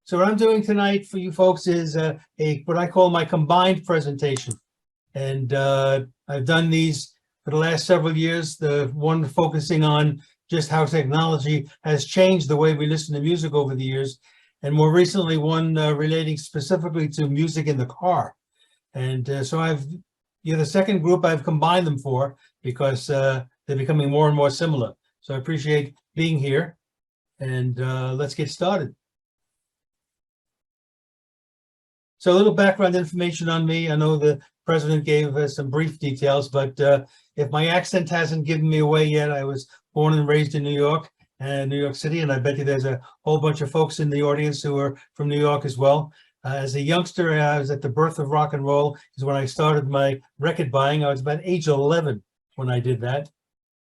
So what I'm doing tonight for you folks is what I call my combined presentation. And I've done these for the last several years, the one focusing on just how technology has changed the way we listen to music over the years. And more recently, one relating specifically to music in the car. And so you're the second group I've combined them for because they're becoming more and more similar. So I appreciate being here, and let's get started. So a little background information on me. I know the president gave us some brief details, but if my accent hasn't given me away yet, I was born and raised in New York City, and I bet you there's a whole bunch of folks in the audience who are from New York as well. As a youngster, I was at the birth of rock and roll, is when I started my record buying. I was about age 11 when I did that.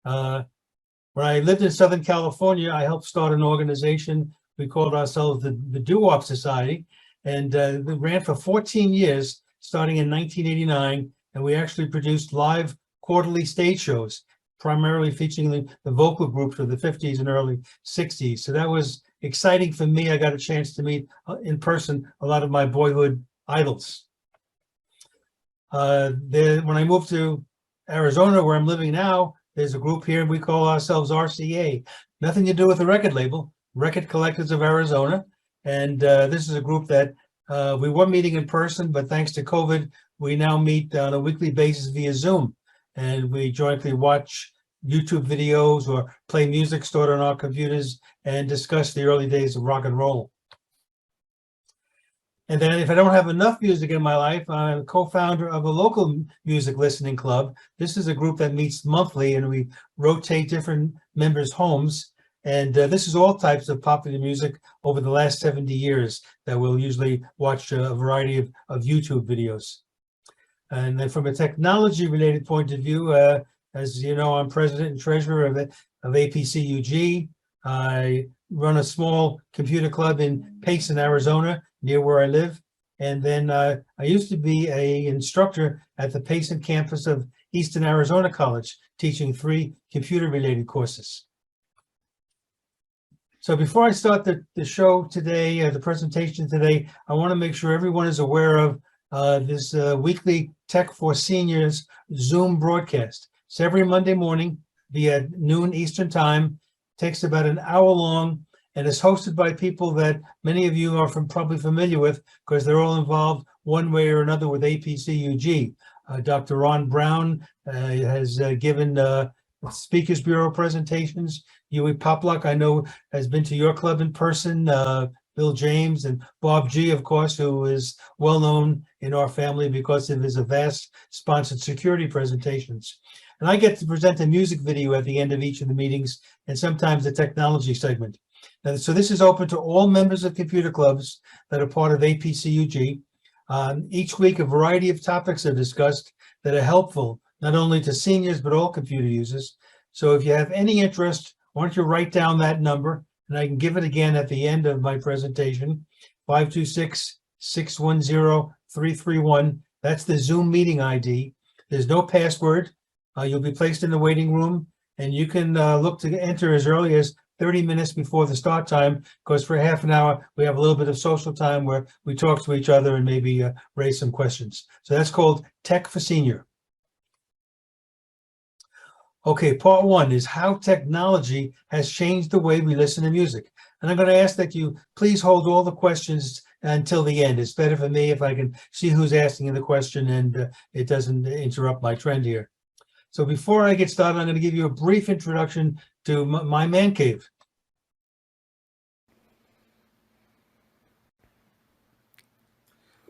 When I lived in Southern California, I helped start an organization. We called ourselves the Doo-Wop Society, and we ran for 14 years, starting in 1989, and we actually produced live quarterly stage shows, primarily featuring the vocal groups of the 50s and early 60s. So that was exciting for me. I got a chance to meet in person a lot of my boyhood idols. When I moved to Arizona, where I'm living now, there's a group here, we call ourselves RCA. Nothing to do with the record label, Record Collectors of Arizona. And this is a group that we were meeting in person, but thanks to COVID, we now meet on a weekly basis via Zoom. And we jointly watch YouTube videos or play music stored on our computers and discuss the early days of rock and roll. And then if I don't have enough music in my life, I'm a co-founder of a local music listening club. This is a group that meets monthly, and we rotate different members' homes. And this is all types of popular music over the last 70 years that we'll usually watch a variety of YouTube videos. And then from a technology-related point of view, as you know, I'm president and treasurer of APCUG. I run a small computer club in Payson, Arizona, near where I live. And then I used to be an instructor at the Payson campus of Eastern Arizona College, teaching 3 computer-related courses. So before I start the show today, the presentation today, I want to make sure everyone is aware of this weekly Tech for Seniors Zoom broadcast. It's every Monday morning via noon Eastern time. Takes about an hour long, and is hosted by people that many of you are probably familiar with because they're all involved one way or another with APCUG. Dr. Ron Brown has given Speakers Bureau presentations. Huey Poplock, I know, has been to your club in person. Bill James and Bob G, of course, who is well known in our family because of his vast sponsored security presentations. And I get to present a music video at the end of each of the meetings, and sometimes a technology segment. Now, so this is open to all members of computer clubs that are part of APCUG. Each week, a variety of topics are discussed that are helpful, not only to seniors, but all computer users. So if you have any interest, why don't you write down that number, and I can give it again at the end of my presentation, 526-610-331. That's the Zoom meeting ID. There's no password. You'll be placed in the waiting room, and you can look to enter as early as 30 minutes before the start time, because for half an hour, we have a little bit of social time where we talk to each other and maybe raise some questions. So that's called Tech for Senior. Okay, part 1 is how technology has changed the way we listen to music. And I'm going to ask that you please hold all the questions until the end. It's better for me if I can see who's asking the question and it doesn't interrupt my trend here. So before I get started, I'm going to give you a brief introduction to my man cave.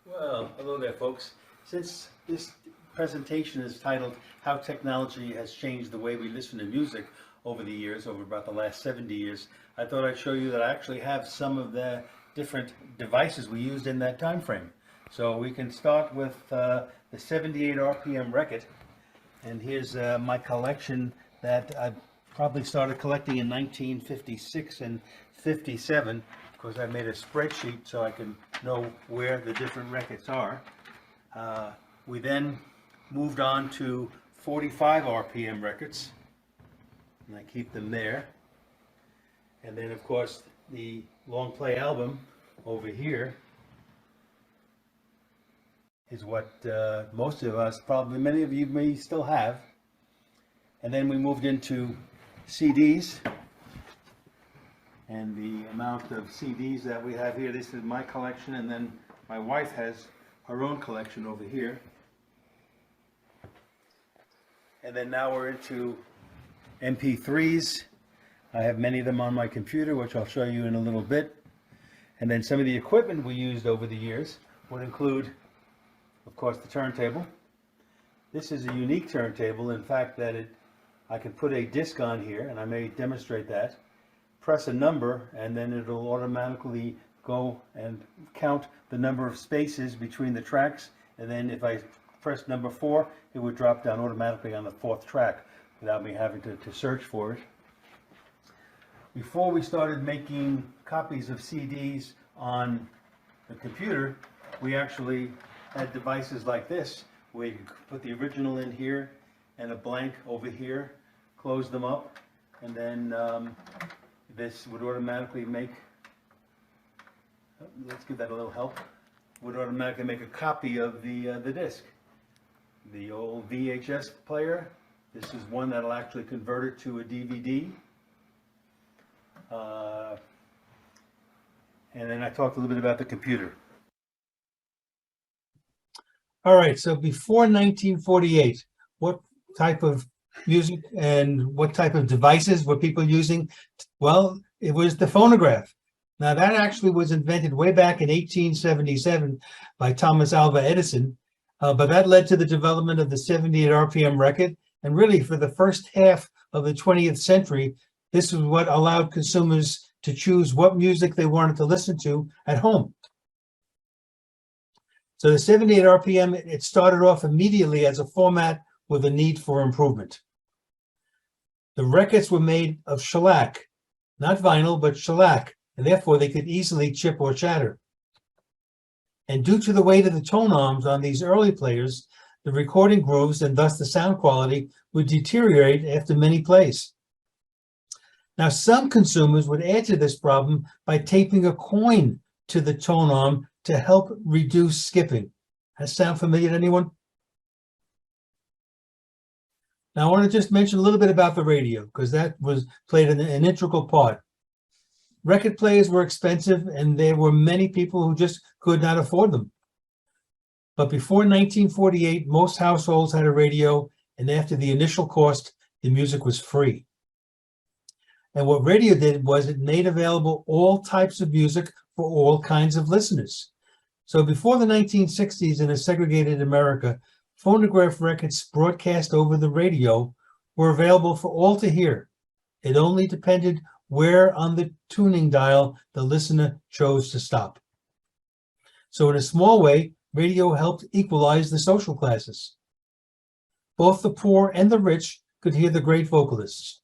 Well, hello there, folks. Since this presentation is titled How Technology Has Changed the Way We Listen to Music over the years, over about the last 70 years, I thought I'd show you that I actually have some of the different devices we used in that time frame. So we can start with the 78 RPM record. And here's my collection that I probably started collecting in 1956 and 57, because I made a spreadsheet so I can know where the different records are. We then moved on to 45 RPM records, and I keep them there. And then, of course, the long play album over here is what most of us, probably many of you may still have. And then we moved into CDs. And the amount of CDs that we have here, this is my collection, and then my wife has her own collection over here. And then now we're into MP3s. I have many of them on my computer, which I'll show you in a little bit. And then some of the equipment we used over the years would include, of course, the turntable. This is a unique turntable, in fact, that I can put a disc on here, and I may demonstrate that. Press a number, and then it'll automatically go and count the number of spaces between the tracks. And then if I press number 4, it would drop down automatically on the 4th track without me having to search for it. Before we started making copies of CDs on the computer, we actually had devices like this, where you could put the original in here and a blank over here, close them up, and then this would automatically make, let's give that a little help, would automatically make a copy of the disc. The old VHS player, this is one that'll actually convert it to a DVD. And then I talked a little bit about the computer. All right, so before 1948, what type of music and what type of devices were people using? Well, it was the phonograph. Now, that actually was invented way back in 1877 by Thomas Alva Edison, but that led to the development of the 78 RPM record. And really, for the first half of the 20th century, this is what allowed consumers to choose what music they wanted to listen to at home. So the 78 RPM, it started off immediately as a format with a need for improvement. The records were made of shellac, not vinyl, but shellac, and therefore they could easily chip or shatter. And due to the weight of the tone arms on these early players, the recording grooves and thus the sound quality would deteriorate after many plays. Now, some consumers would add to this problem by taping a coin to the tone arm to help reduce skipping. That sound familiar to anyone? Now, I want to just mention a little bit about the radio, because that played an integral part. Record players were expensive, and there were many people who just could not afford them. But before 1948, most households had a radio, and after the initial cost, the music was free. And what radio did was it made available all types of music for all kinds of listeners. So before the 1960s, in a segregated America, phonograph records broadcast over the radio were available for all to hear. It only depended where on the tuning dial the listener chose to stop. So in a small way, radio helped equalize the social classes. Both the poor and the rich could hear the great vocalists.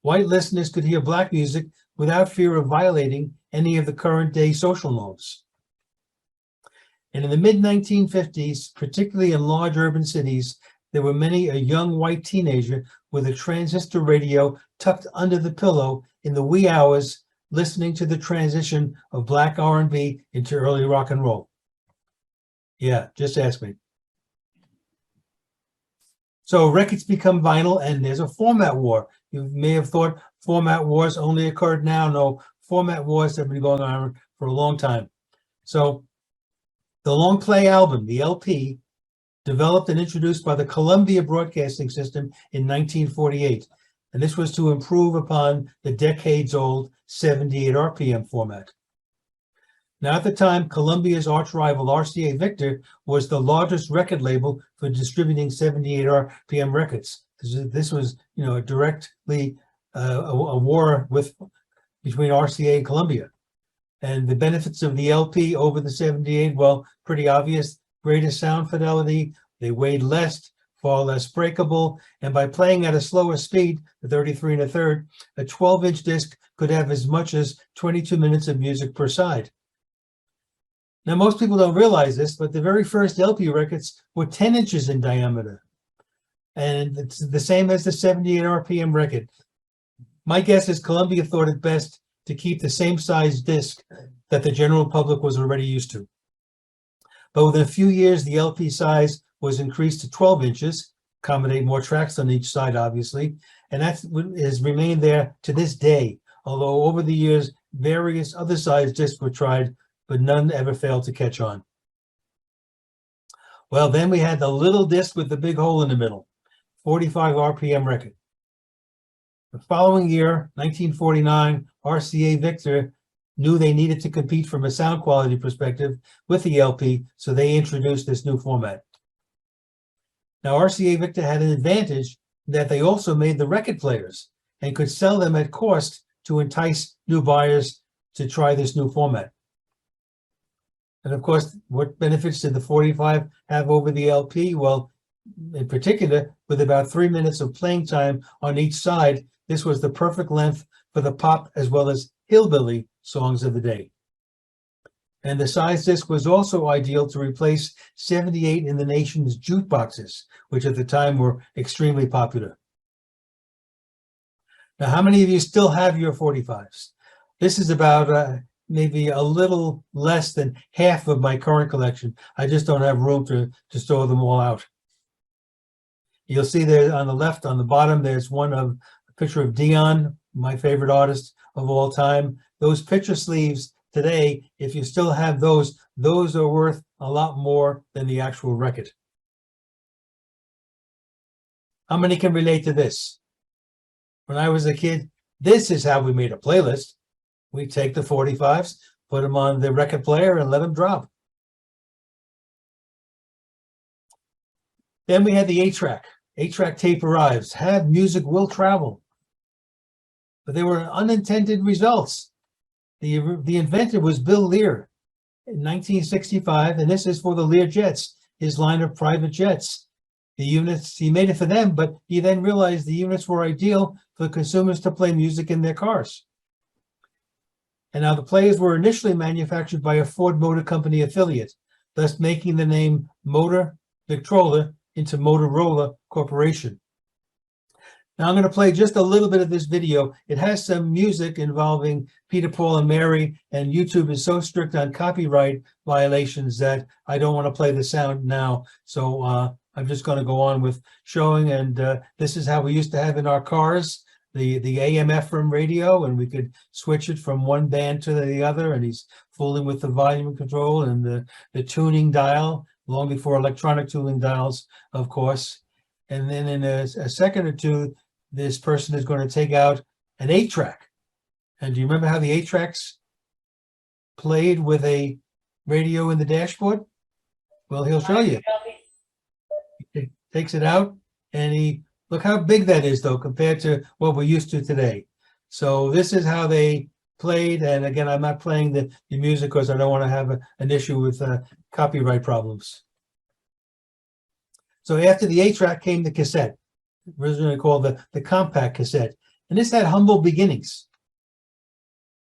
White listeners could hear black music without fear of violating any of the current day social norms. And in the mid-1950s, particularly in large urban cities, there were many a young white teenager with a transistor radio tucked under the pillow in the wee hours, listening to the transition of black R&B into early rock and roll. Yeah, just ask me. So records become vinyl, and there's a format war. You may have thought format wars only occurred now. No, format wars have been going on for a long time. So the long play album, the LP, developed and introduced by the Columbia Broadcasting System in 1948. And this was to improve upon the decades-old 78 RPM format. Now, at the time, Columbia's arch rival RCA Victor was the largest record label for distributing 78 RPM records. This was, directly a war between RCA and Columbia. And the benefits of the LP over the 78, well, pretty obvious. Greater sound fidelity, they weighed less, far less breakable, and by playing at a slower speed, the 33 1/3, a 12-inch disc could have as much as 22 minutes of music per side. Now, most people don't realize this, but the very first LP records were 10 inches in diameter. And it's the same as the 78 RPM record. My guess is Columbia thought it best to keep the same size disc that the general public was already used to. But within a few years, the LP size was increased to 12 inches, accommodate more tracks on each side, obviously, and that has remained there to this day, although over the years, various other size discs were tried, but none ever failed to catch on. Well, then we had the little disc with the big hole in the middle, 45 RPM record. The following year, 1949, RCA Victor knew they needed to compete from a sound quality perspective with the LP, so they introduced this new format. Now, RCA Victor had an advantage that they also made the record players and could sell them at cost to entice new buyers to try this new format. And of course, what benefits did the 45 have over the LP? Well, in particular, with about 3 minutes of playing time on each side, this was the perfect length for the pop as well as hillbilly songs of the day. And the size disc was also ideal to replace 78 in the nation's jukeboxes, which at the time were extremely popular. Now, how many of you still have your 45s? This is about maybe a little less than half of my current collection. I just don't have room to store them all out. You'll see there on the left, on the bottom, there's a picture of Dion, my favorite artist of all time. Those picture sleeves today, if you still have those are worth a lot more than the actual record. How many can relate to this? When I was a kid, this is how we made a playlist. We take the 45s, put them on the record player, and let them drop. Then we had the 8-track. 8-track tape arrives. Have music will travel. But there were unintended results. The inventor was Bill Lear in 1965, and this is for the Learjets, his line of private jets. The units, he made it for them, but he then realized the units were ideal for consumers to play music in their cars. And now the players were initially manufactured by a Ford Motor Company affiliate, thus making the name Motor Victrola into Motorola Corporation. Now I'm going to play just a little bit of this video. It has some music involving Peter, Paul, and Mary, and YouTube is so strict on copyright violations that I don't want to play the sound now. So I'm just going to go on with showing, and this is how we used to have in our cars, the AM FM radio, and we could switch it from one band to the other, and he's fooling with the volume control and the tuning dial, long before electronic tuning dials, of course. And then in a second or two, this person is going to take out an 8-track. And do you remember how the 8-tracks played with a radio in the dashboard? Well, he'll show you. He takes it out, and look how big that is, though, compared to what we're used to today. So this is how they played. And again, I'm not playing the music because I don't want to have an issue with copyright problems. So after the 8-track came the cassette, originally called the compact cassette. And this had humble beginnings.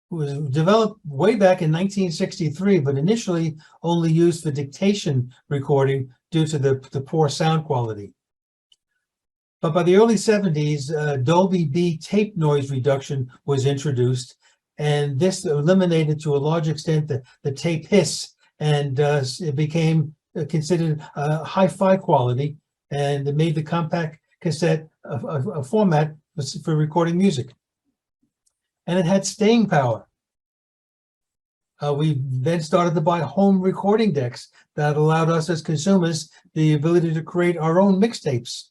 It was developed way back in 1963, but initially only used for dictation recording due to the poor sound quality. But by the early 70s, Dolby B tape noise reduction was introduced, and this eliminated to a large extent the tape hiss, and it became considered hi-fi quality, and it made the compact cassette a format for recording music. And it had staying power. We then started to buy home recording decks that allowed us as consumers the ability to create our own mixtapes.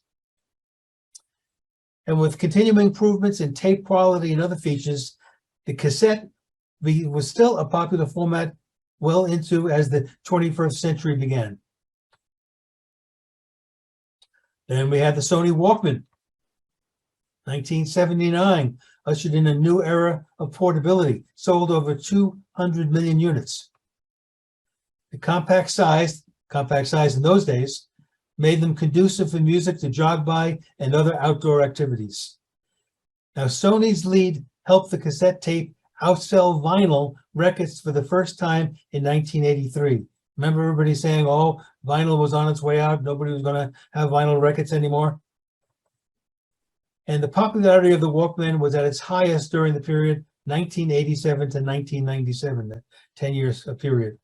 And with continuing improvements in tape quality and other features, the cassette was still a popular format well into as the 21st century began. Then we had the Sony Walkman. 1979 ushered in a new era of portability, sold over 200 million units. The compact size in those days, made them conducive for music to jog by and other outdoor activities. Now, Sony's lead helped the cassette tape outsell vinyl records for the first time in 1983. Remember everybody saying, oh, vinyl was on its way out, nobody was going to have vinyl records anymore? And the popularity of the Walkman was at its highest during the period 1987 to 1997, that 10 years period.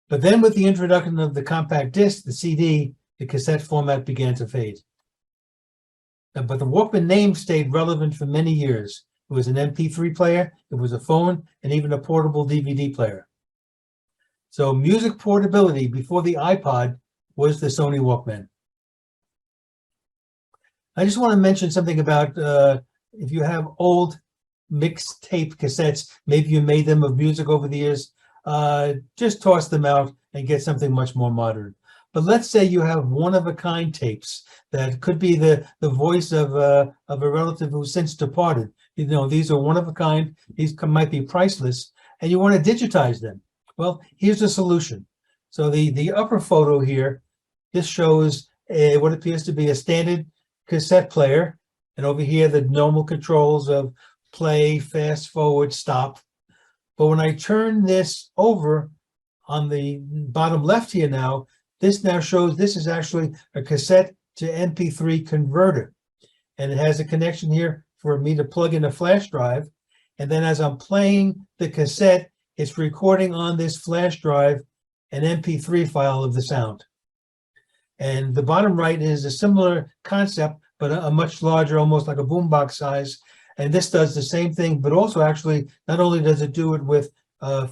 But then with the introduction of the compact disc, the CD, the cassette format began to fade. But the Walkman name stayed relevant for many years. It was an MP3 player, it was a phone, and even a portable DVD player. So music portability before the iPod was the Sony Walkman. I just want to mention something about if you have old mixtape cassettes, maybe you made them of music over the years, just toss them out and get something much more modern. But let's say you have one-of-a-kind tapes that could be the voice of a relative who's since departed. You know, these are one-of-a-kind, these might be priceless, and you want to digitize them. Well, here's a solution. So the upper photo here, this shows what appears to be a standard cassette player, and over here the normal controls of play, fast forward, stop. But when I turn this over on the bottom left here now, this now shows this is actually a cassette to MP3 converter. And it has a connection here for me to plug in a flash drive. And then as I'm playing the cassette, it's recording on this flash drive an MP3 file of the sound. And the bottom right is a similar concept, but a much larger, almost like a boombox size. And this does the same thing, but also actually, not only does it do it with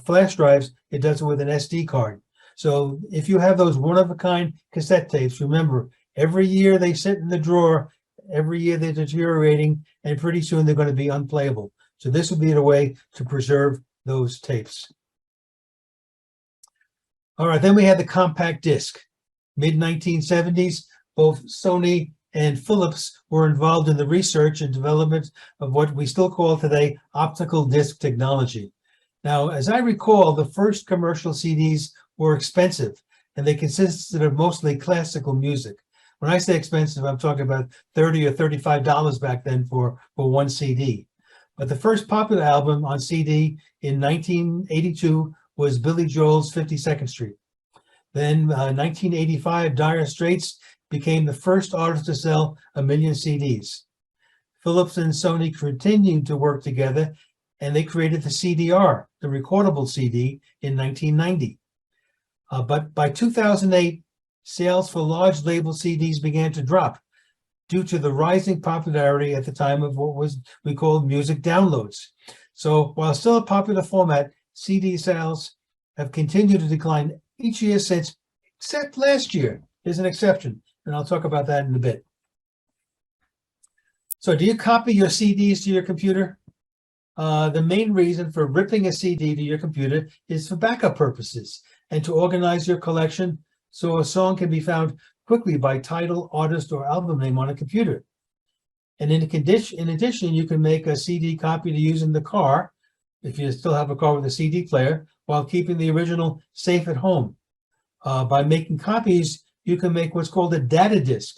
flash drives, it does it with an SD card. So if you have those one-of-a-kind cassette tapes, remember, every year they sit in the drawer, every year they're deteriorating, and pretty soon they're going to be unplayable. So this would be the way to preserve those tapes. All right, then we had the compact disc. Mid-1970s, both Sony and Philips were involved in the research and development of what we still call today optical disc technology. Now, as I recall, the first commercial CDs were expensive, and they consisted of mostly classical music. When I say expensive, I'm talking about $30 or $35 back then for one CD. But the first popular album on CD in 1982 was Billy Joel's 52nd Street. Then 1985, Dire Straits became the first artist to sell 1 million CDs. Philips and Sony continued to work together, and they created the CDR, the recordable CD, in 1990. But by 2008, sales for large label CDs began to drop due to the rising popularity at the time of what we called music downloads. So while still a popular format, CD sales have continued to decline each year since, except last year. There's an exception, and I'll talk about that in a bit. So do you copy your CDs to your computer? The main reason for ripping a CD to your computer is for backup purposes and to organize your collection so a song can be found quickly by title, artist, or album name on a computer. And in addition, you can make a CD copy to use in the car, if you still have a car with a CD player, while keeping the original safe at home. By making copies, you can make what's called a data disk.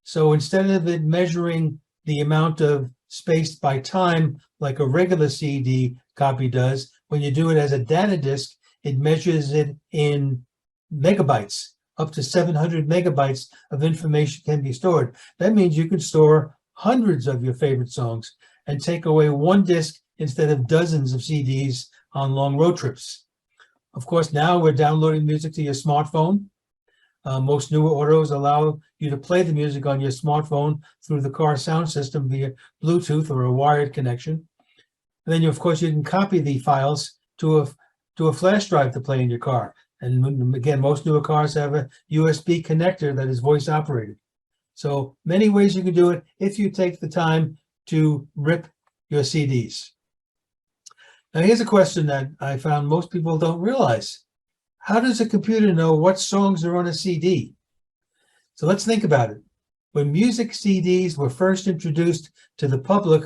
So instead of it measuring the amount of space by time like a regular CD copy does, when you do it as a data disk, it measures it in megabytes. Up to 700 megabytes of information can be stored. That means you can store hundreds of your favorite songs and take away one disc instead of dozens of CDs on long road trips. Of course, now we're downloading music to your smartphone. Most newer autos allow you to play the music on your smartphone through the car sound system via Bluetooth or a wired connection. And then, of course, you can copy the files to a flash drive to play in your car. And again, most newer cars have a USB connector that is voice operated. So many ways you can do it if you take the time to rip your CDs. Now, here's a question that I found most people don't realize. How does a computer know what songs are on a CD? So let's think about it. When music CDs were first introduced to the public,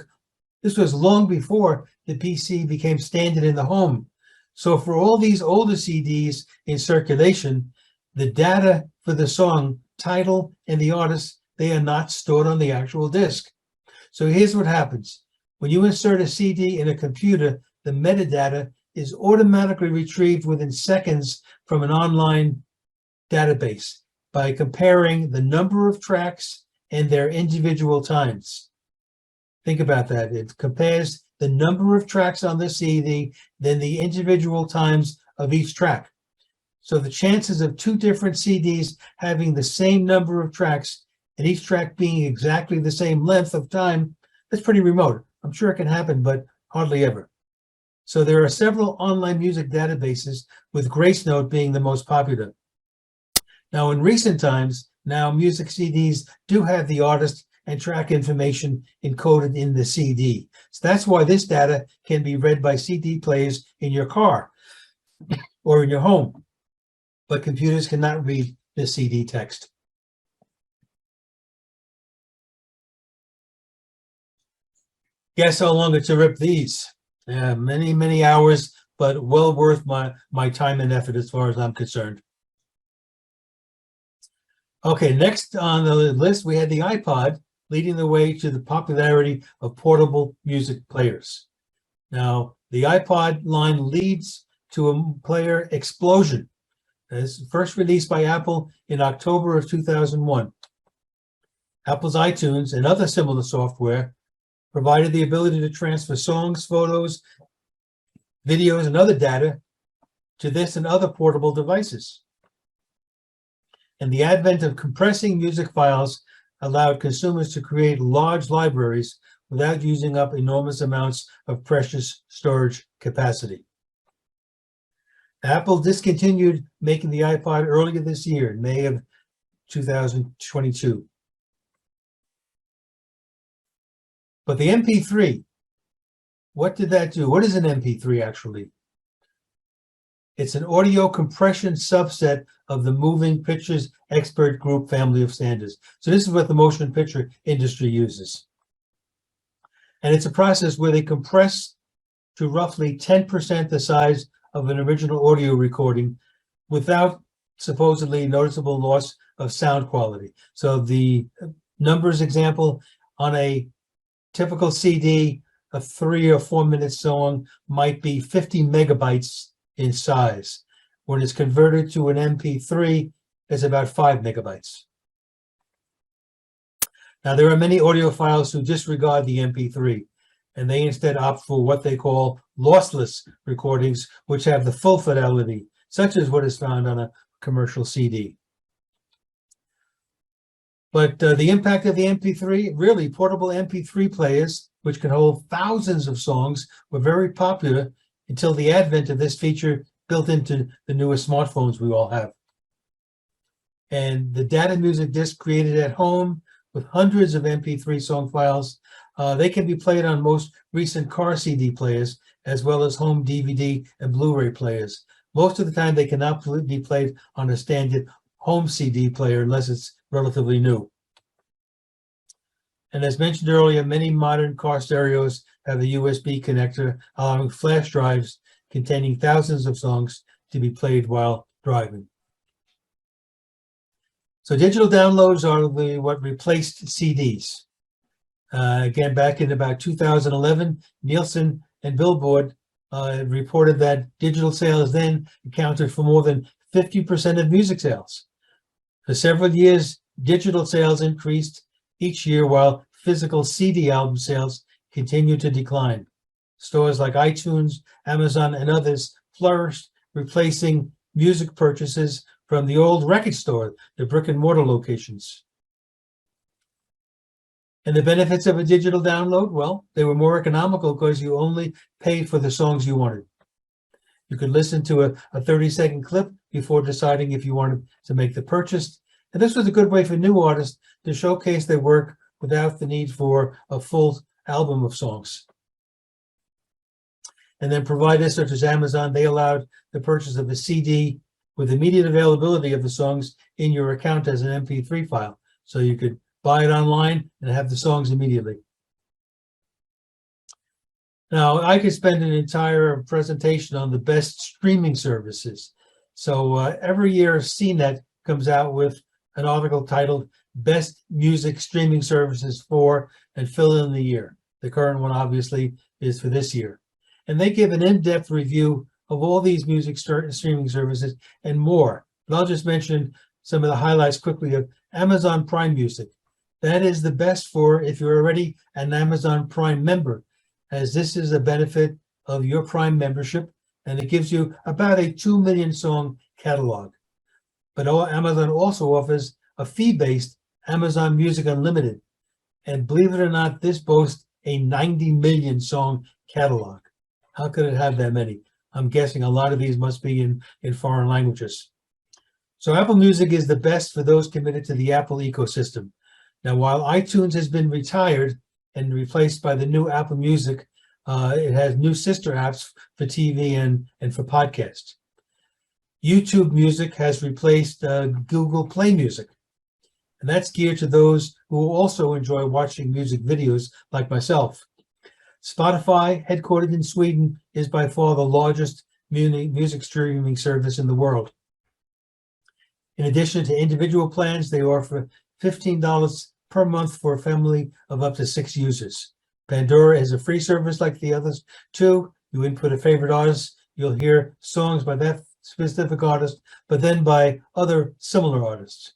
this was long before the PC became standard in the home. So for all these older CDs in circulation, the data for the song, title, and the artist, they are not stored on the actual disc. So here's what happens. When you insert a CD in a computer, the metadata is automatically retrieved within seconds from an online database by comparing the number of tracks and their individual times. Think about that. It compares the number of tracks on the CD than the individual times of each track. So the chances of two different CDs having the same number of tracks and each track being exactly the same length of time, that's pretty remote. I'm sure it can happen, but hardly ever. So there are several online music databases, with Gracenote being the most popular. Now, in recent times, music CDs do have the artist and track information encoded in the CD. So that's why this data can be read by CD players in your car or in your home, but computers cannot read the CD text. Guess how long it took to rip these? Many, many hours, but well worth my time and effort as far as I'm concerned. Okay, next on the list, we had the iPod, leading the way to the popularity of portable music players. Now, the iPod line leads to a player explosion. It's first released by Apple in October of 2001. Apple's iTunes and other similar software provided the ability to transfer songs, photos, videos, and other data to this and other portable devices. And the advent of compressing music files allowed consumers to create large libraries without using up enormous amounts of precious storage capacity. Apple discontinued making the iPod earlier this year, in May of 2022. But the MP3, what did that do? What is an MP3 actually? It's an audio compression subset of the Moving Pictures Expert Group family of standards. So this is what the motion picture industry uses. And it's a process where they compress to roughly 10% the size of an original audio recording without supposedly noticeable loss of sound quality. So the numbers example, on a typical CD, a 3 or 4 minute song might be 50 megabytes in size. When it's converted to an MP3, it's about 5 megabytes. Now, there are many audiophiles who disregard the MP3, and they instead opt for what they call lossless recordings, which have the full fidelity, such as what is found on a commercial CD. But the impact of the MP3, really, portable MP3 players, which can hold thousands of songs, were very popular until the advent of this feature built into the newest smartphones we all have. And the data music disc created at home with hundreds of MP3 song files, they can be played on most recent car CD players, as well as home DVD and Blu-ray players. Most of the time, they cannot be played on a standard home CD player unless it's relatively new. And as mentioned earlier, many modern car stereos have a USB connector, allowing flash drives containing thousands of songs to be played while driving. So digital downloads are what replaced CDs. Again, back in about 2011, Nielsen and Billboard reported that digital sales then accounted for more than 50% of music sales. For several years, digital sales increased each year while physical CD album sales continued to decline. Stores like iTunes, Amazon, and others flourished, replacing music purchases from the old record store, the brick and mortar locations. And the benefits of a digital download, well, they were more economical because you only paid for the songs you wanted. You could listen to a 30-second clip before deciding if you wanted to make the purchase. And this was a good way for new artists to showcase their work without the need for a full album of songs. And then providers such as Amazon, they allowed the purchase of a CD with immediate availability of the songs in your account as an MP3 file. So you could buy it online and have the songs immediately. Now, I could spend an entire presentation on the best streaming services. So every year, CNET comes out with an article titled Best Music Streaming Services for, and fill in the year. The current one, obviously, is for this year. And they give an in-depth review of all these music streaming services and more. But I'll just mention some of the highlights quickly of Amazon Prime Music. That is the best for if you're already an Amazon Prime member. as this is a benefit of your Prime membership, and it gives you about a 2 million song catalog. But Amazon also offers a fee-based Amazon Music Unlimited. And believe it or not, this boasts a 90 million song catalog. How could it have that many? I'm guessing a lot of these must be in foreign languages. So Apple Music is the best for those committed to the Apple ecosystem. Now, while iTunes has been retired and replaced by the new Apple Music, it has new sister apps for TV and for podcasts. YouTube Music has replaced Google Play Music. And that's geared to those who also enjoy watching music videos like myself. Spotify, headquartered in Sweden, is by far the largest music streaming service in the world. In addition to individual plans, they offer $15 per month for a family of up to 6 users. Pandora is a free service like the others too. You input a favorite artist, you'll hear songs by that specific artist, but then by other similar artists.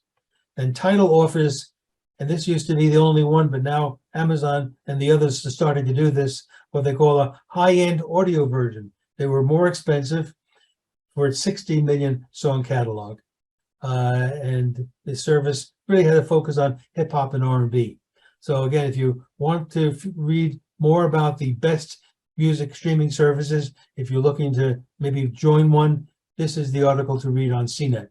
And Tidal offers, and this used to be the only one, but now Amazon and the others are starting to do this, what they call a high-end audio version. They were more expensive for its 60 million song catalog. And the service really had a focus on hip hop and R&B. So again, if you want to read more about the best music streaming services, if you're looking to maybe join one, this is the article to read on CNET.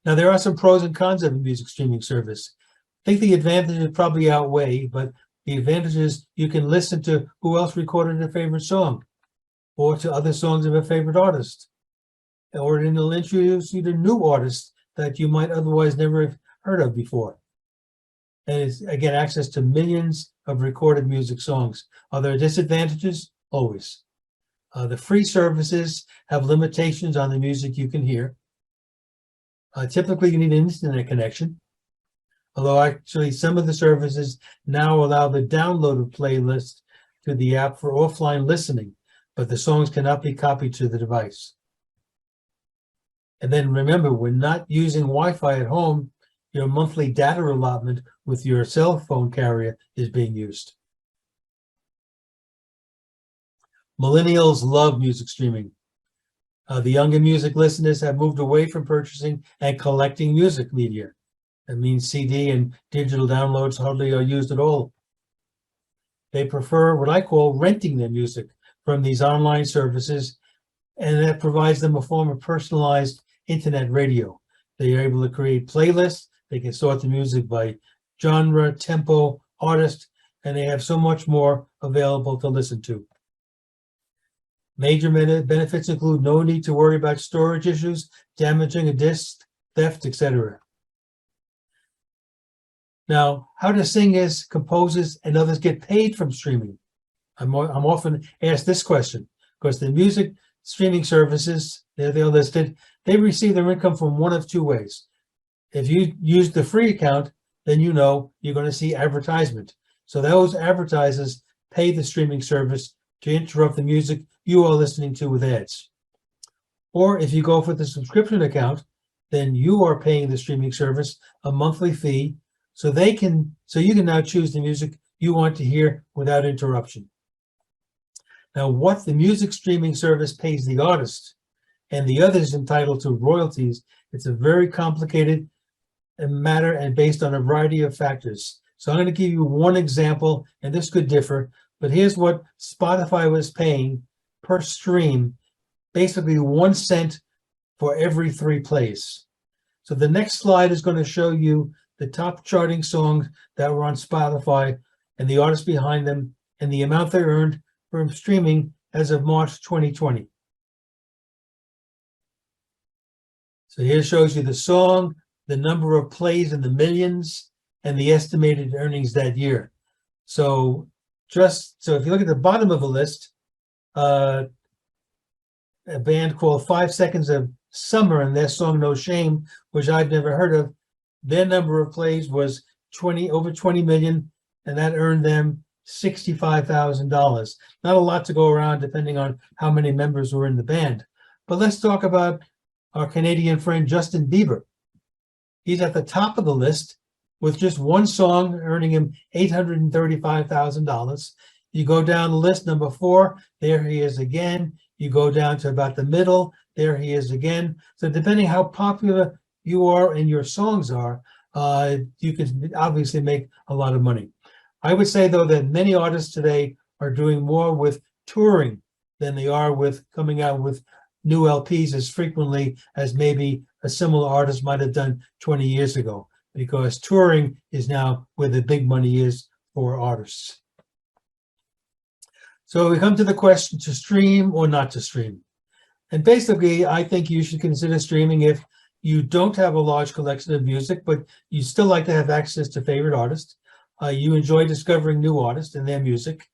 Now, there are some pros and cons of a music streaming service. I think the advantages probably outweigh, but the advantage is you can listen to who else recorded a favorite song, or to other songs of a favorite artist, or it'll introduce you to new artists that you might otherwise never have heard of before. And it's, again, access to millions of recorded music songs. Are there disadvantages? Always. The free services have limitations on the music you can hear. Typically, you need an internet connection, although actually some of the services now allow the download of playlists to the app for offline listening, but the songs cannot be copied to the device. And then remember, when not using Wi-Fi at home, your monthly data allotment with your cell phone carrier is being used. Millennials love music streaming. The younger music listeners have moved away from purchasing and collecting music media. That means CD and digital downloads hardly are used at all. They prefer what I call renting their music from these online services, and that provides them a form of personalized internet radio. They are able to create playlists. They can sort the music by genre, tempo, artist, and they have so much more available to listen to. Major benefits include no need to worry about storage issues, damaging a disk, theft, etc. Now, how do singers, composers, and others get paid from streaming? I'm often asked this question because the music streaming services, they're listed, they receive their income from one of two ways. If you use the free account, then you know you're going to see advertisement. So those advertisers pay the streaming service to interrupt the music you are listening to with ads. Or if you go for the subscription account, then you are paying the streaming service a monthly fee so you can now choose the music you want to hear without interruption. Now, what the music streaming service pays the artist and the others entitled to royalties, it's a very complicated matter and based on a variety of factors. So I'm going to give you one example, and this could differ, but here's what Spotify was paying per stream, basically 1 cent for every 3 plays. So the next slide is going to show you the top charting songs that were on Spotify and the artists behind them and the amount they earned from streaming as of March 2020. So here shows you the song, the number of plays in the millions, and the estimated earnings that year. So if you look at the bottom of the list, a band called 5 Seconds of Summer and their song No Shame, which I've never heard of, their number of plays was over 20 million, and that earned them $65,000. Not a lot to go around depending on how many members were in the band. But let's talk about our Canadian friend Justin Bieber. He's at the top of the list with just one song earning him $835,000. You go down the list, number 4, there he is again. You go down to about the middle, there he is again. So depending how popular you are and your songs are, you can obviously make a lot of money. I would say, though, that many artists today are doing more with touring than they are with coming out with new LPs as frequently as maybe a similar artist might have done 20 years ago, because touring is now where the big money is for artists. So we come to the question, to stream or not to stream. And basically, I think you should consider streaming if you don't have a large collection of music, but you still like to have access to favorite artists. You enjoy discovering new artists and their music.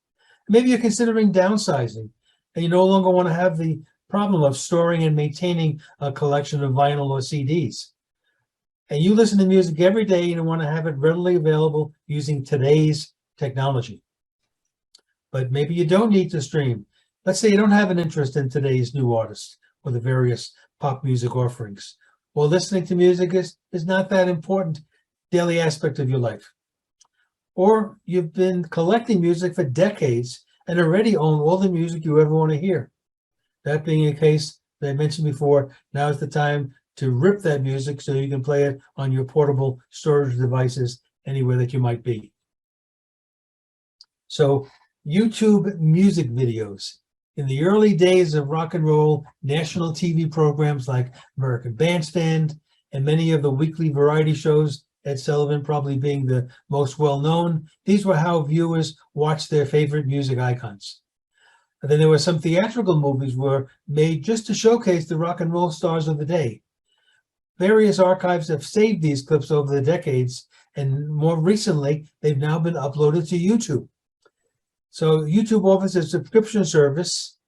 Maybe you're considering downsizing, and you no longer want to have the problem of storing and maintaining a collection of vinyl or CDs. And you listen to music every day and want to have it readily available using today's technology. But maybe you don't need to stream. Let's say you don't have an interest in today's new artists or the various pop music offerings. Well, listening to music is not that important daily aspect of your life. Or you've been collecting music for decades and already own all the music you ever want to hear. That being the case, that I mentioned before, now is the time to rip that music so you can play it on your portable storage devices anywhere that you might be. So YouTube music videos. In the early days of rock and roll, national TV programs like American Bandstand and many of the weekly variety shows, Ed Sullivan probably being the most well-known, these were how viewers watched their favorite music icons. And then there were some theatrical movies were made just to showcase the rock and roll stars of the day. Various archives have saved these clips over the decades, and more recently, they've now been uploaded to YouTube. So YouTube offers a subscription service,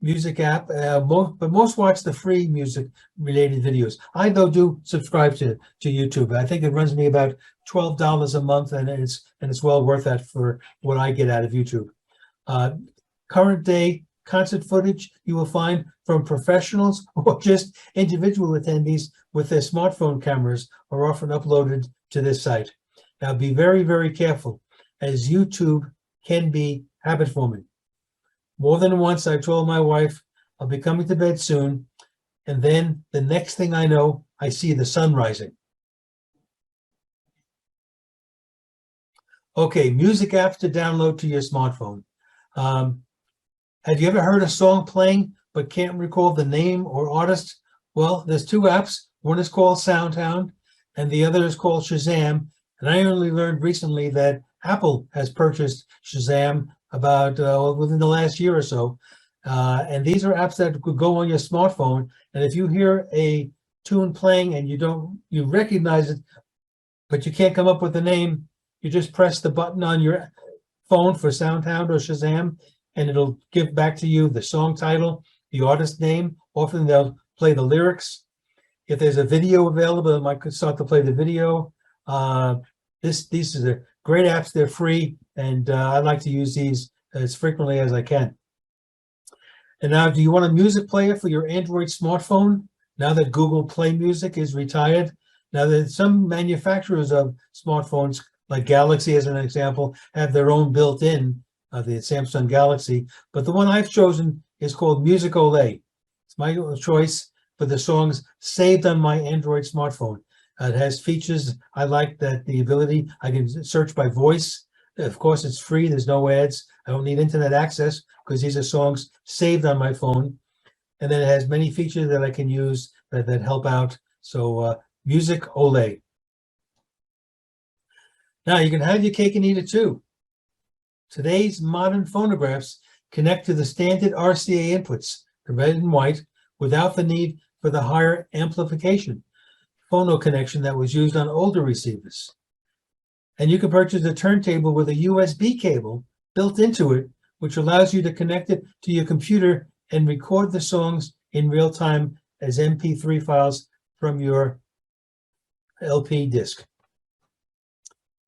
music app, but most watch the free music-related videos. I, though, do subscribe to YouTube. I think it runs me about $12 a month, and it's well worth that for what I get out of YouTube. Current day concert footage you will find from professionals or just individual attendees with their smartphone cameras are often uploaded to this site. Now be very, very careful, as YouTube can be habit forming. More than once I told my wife, I'll be coming to bed soon, and then the next thing I know, I see the sun rising. Okay, music apps to download to your smartphone. Have you ever heard a song playing but can't recall the name or artist? Well, there's 2 apps. One is called SoundHound and the other is called Shazam. And I only learned recently that Apple has purchased Shazam about within the last year or so. And these are apps that could go on your smartphone. And if you hear a tune playing and you recognize it, but you can't come up with the name, you just press the button on your phone for SoundHound or Shazam, and it'll give back to you the song title, the artist name. Often they'll play the lyrics. If there's a video available, it might start to play the video. These are great apps. They're free, and I like to use these as frequently as I can. And now, do you want a music player for your Android smartphone? Now that Google Play Music is retired, now that some manufacturers of smartphones, like Galaxy as an example, have their own built-in, the Samsung Galaxy, but the one I've chosen is called Music.ly. It's my choice for the songs saved on my Android smartphone. It has features I like, that the ability, I can search by voice. Of course, it's free, there's no ads. I don't need internet access because these are songs saved on my phone. And then it has many features that I can use that help out. So Music.ly. Now you can have your cake and eat it too. Today's modern phonographs connect to the standard RCA inputs, the red and white, without the need for the higher amplification phono connection that was used on older receivers. And you can purchase a turntable with a USB cable built into it, which allows you to connect it to your computer and record the songs in real time as MP3 files from your LP disc.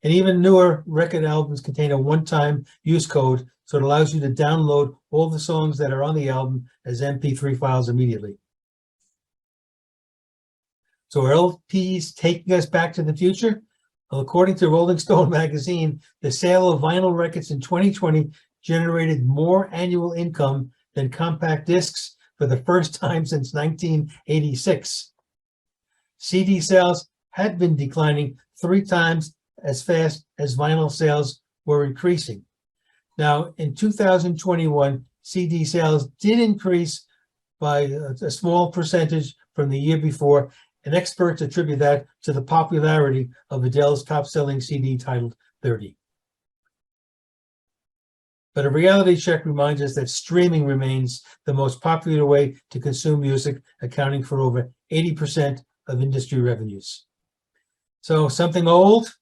And even newer record albums contain a one-time use code, so it allows you to download all the songs that are on the album as MP3 files immediately. So are LPs taking us back to the future? Well, according to Rolling Stone magazine, the sale of vinyl records in 2020 generated more annual income than compact discs for the first time since 1986. CD sales had been declining 3 times as fast as vinyl sales were increasing. Now, in 2021, CD sales did increase by a small percentage from the year before, and experts attribute that to the popularity of Adele's top-selling CD titled 30. But a reality check reminds us that streaming remains the most popular way to consume music, accounting for over 80% of industry revenues. So something old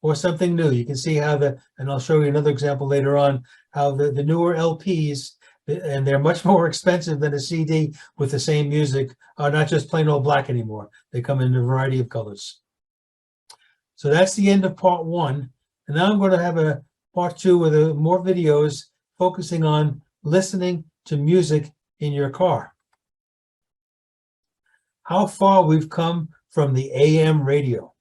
or something new. You can see how and I'll show you another example later on, how the newer LPs, and they're much more expensive than a CD with the same music, are not just plain old black anymore. They come in a variety of colors. So that's the end of part 1. And now I'm going to have a part 2 with more videos focusing on listening to music in your car. How far we've come from the AM radio.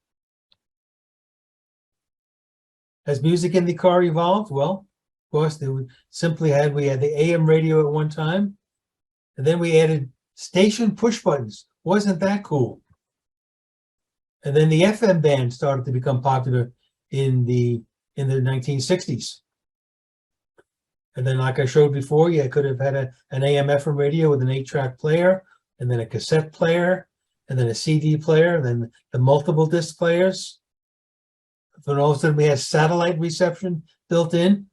Has music in the car evolved? Well, of course, we had the AM radio at one time, and then we added station push buttons. Wasn't that cool? And then the FM band started to become popular in the 1960s. And then, like I showed before, you could have had an AM FM radio with an 8-track player, and then a cassette player, and then a CD player, and then the multiple disc players. Then all of a sudden we had satellite reception built in,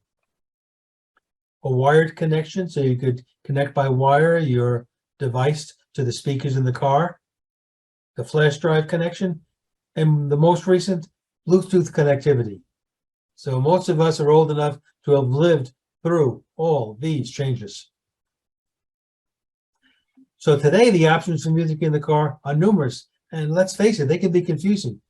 a wired connection, so you could connect by wire your device to the speakers in the car, the flash drive connection, and the most recent, Bluetooth connectivity. So most of us are old enough to have lived through all these changes. So today, the options for music in the car are numerous, and let's face it, they can be confusing.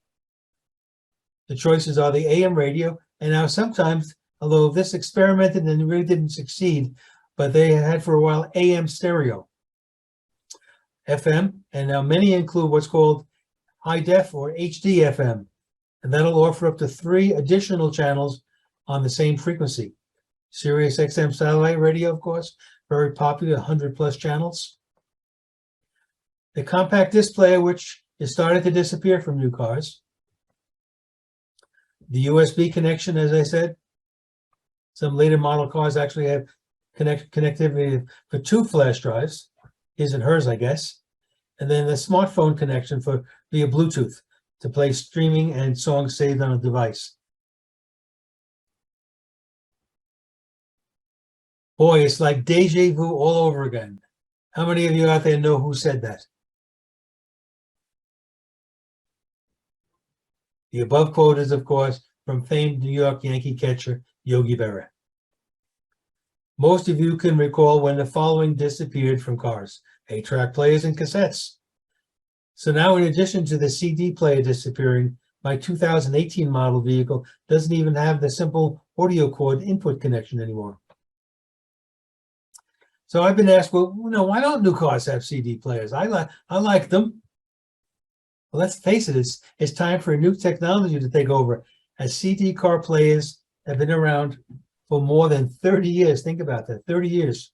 The choices are the AM radio, and now sometimes, although this experimented and really didn't succeed, but they had for a while AM stereo, FM, and now many include what's called high def or HD FM, and that'll offer up to 3 additional channels on the same frequency. Sirius XM satellite radio, of course, very popular, 100+ channels. The compact disc player, which is starting to disappear from new cars. The USB connection, as I said, some later model cars actually have connectivity for 2 flash drives. His and hers, I guess. And then the smartphone connection via Bluetooth to play streaming and songs saved on a device. Boy, it's like deja vu all over again. How many of you out there know who said that? The above quote is, of course, from famed New York Yankee catcher Yogi Berra. Most of you can recall when the following disappeared from cars: 8-track players and cassettes. So now, in addition to the CD player disappearing, my 2018 model vehicle doesn't even have the simple audio cord input connection anymore. So I've been asked, well, why don't new cars have CD players? I like them. Well, let's face it, it's time for a new technology to take over, as CD car players have been around for more than 30 years. Think about that, 30 years.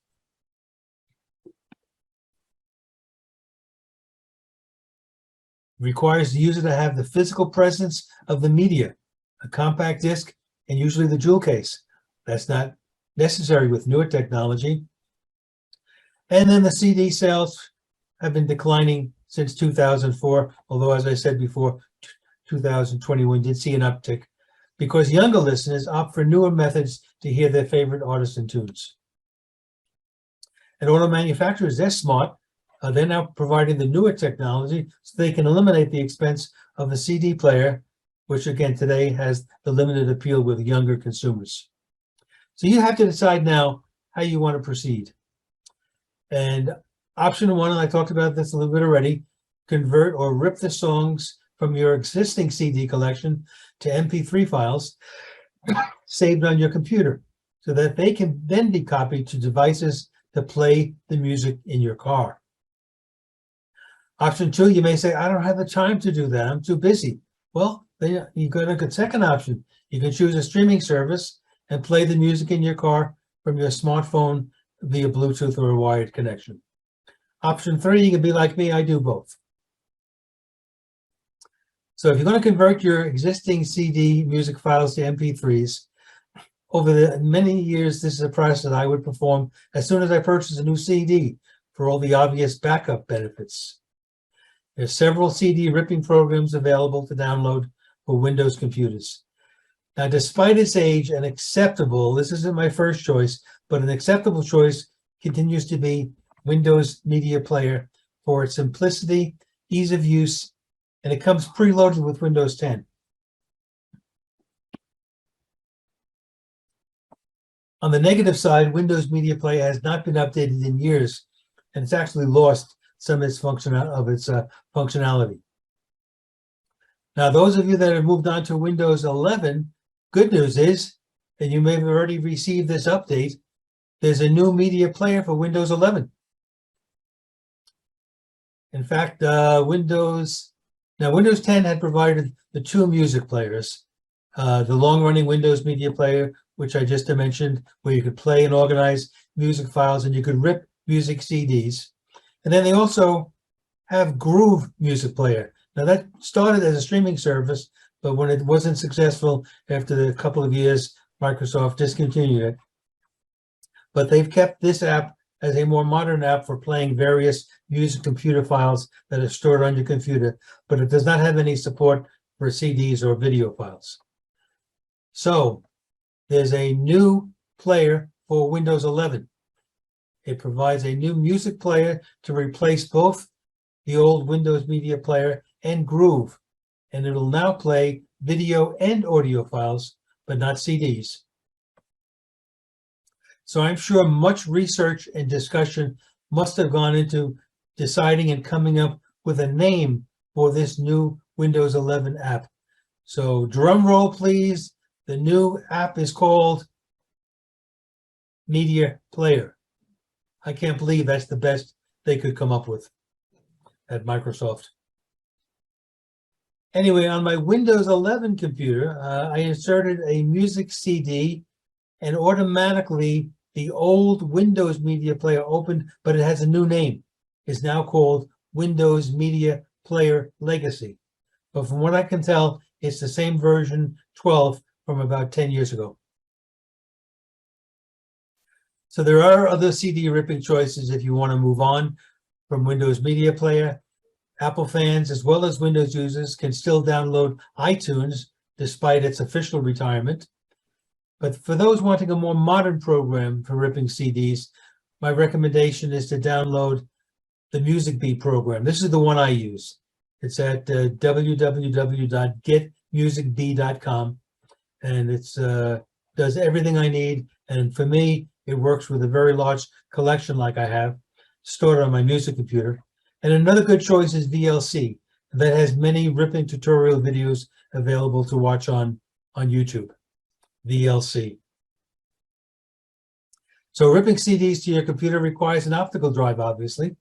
Requires the user to have the physical presence of the media, a compact disc, and usually the jewel case. That's not necessary with newer technology. And then the CD sales have been declining since 2004, although, as I said before, 2021 did see an uptick because younger listeners opt for newer methods to hear their favorite artists and tunes. And auto manufacturers, they're smart. They're now providing the newer technology so they can eliminate the expense of the CD player, which again today has the limited appeal with younger consumers. So you have to decide now how you want to proceed. And option 1, and I talked about this a little bit already, convert or rip the songs from your existing CD collection to MP3 files saved on your computer so that they can then be copied to devices to play the music in your car. Option 2, you may say, I don't have the time to do that. I'm too busy. Well, then you got a good second option. You can choose a streaming service and play the music in your car from your smartphone via Bluetooth or a wired connection. Option 3, you can be like me, I do both. So if you're going to convert your existing CD music files to MP3s, over the many years, this is a process that I would perform as soon as I purchase a new CD for all the obvious backup benefits. There's several CD ripping programs available to download for Windows computers. Now, despite its age, an acceptable, this isn't my first choice, but an acceptable choice continues to be Windows Media Player for its simplicity, ease of use, and it comes preloaded with Windows 10. On the negative side, Windows Media Player has not been updated in years, and it's actually lost some of its functionality. Now, those of you that have moved on to Windows 11, good news is, and you may have already received this update, there's a new media player for Windows 11. In fact, Windows 10 had provided the two music players, the long-running Windows Media Player, which I just mentioned, where you could play and organize music files and you could rip music CDs. And then they also have Groove Music Player. Now that started as a streaming service, but when it wasn't successful after a couple of years, Microsoft discontinued it. But they've kept this app as a more modern app for playing various music computer files that are stored on your computer, but it does not have any support for CDs or video files. So there's a new player for Windows 11. It provides a new music player to replace both the old Windows Media Player and Groove, and it'll now play video and audio files, but not CDs. So I'm sure much research and discussion must have gone into deciding and coming up with a name for this new Windows 11 app. So drum roll, please. The new app is called Media Player. I can't believe that's the best they could come up with at Microsoft. Anyway, on my Windows 11 computer, I inserted a music CD, and automatically the old Windows Media Player opened, but it has a new name. It's now called Windows Media Player Legacy. But from what I can tell, it's the same version 12 from about 10 years ago. So there are other CD ripping choices if you want to move on from Windows Media Player. Apple fans, as well as Windows users, can still download iTunes despite its official retirement. But for those wanting a more modern program for ripping CDs, my recommendation is to download the MusicBee program. This is the one I use. It's at www.getmusicbee.com, and it does everything I need. And for me, it works with a very large collection like I have stored on my music computer. And another good choice is VLC. That has many ripping tutorial videos available to watch on YouTube. VLC. So ripping CDs to your computer requires an optical drive, obviously.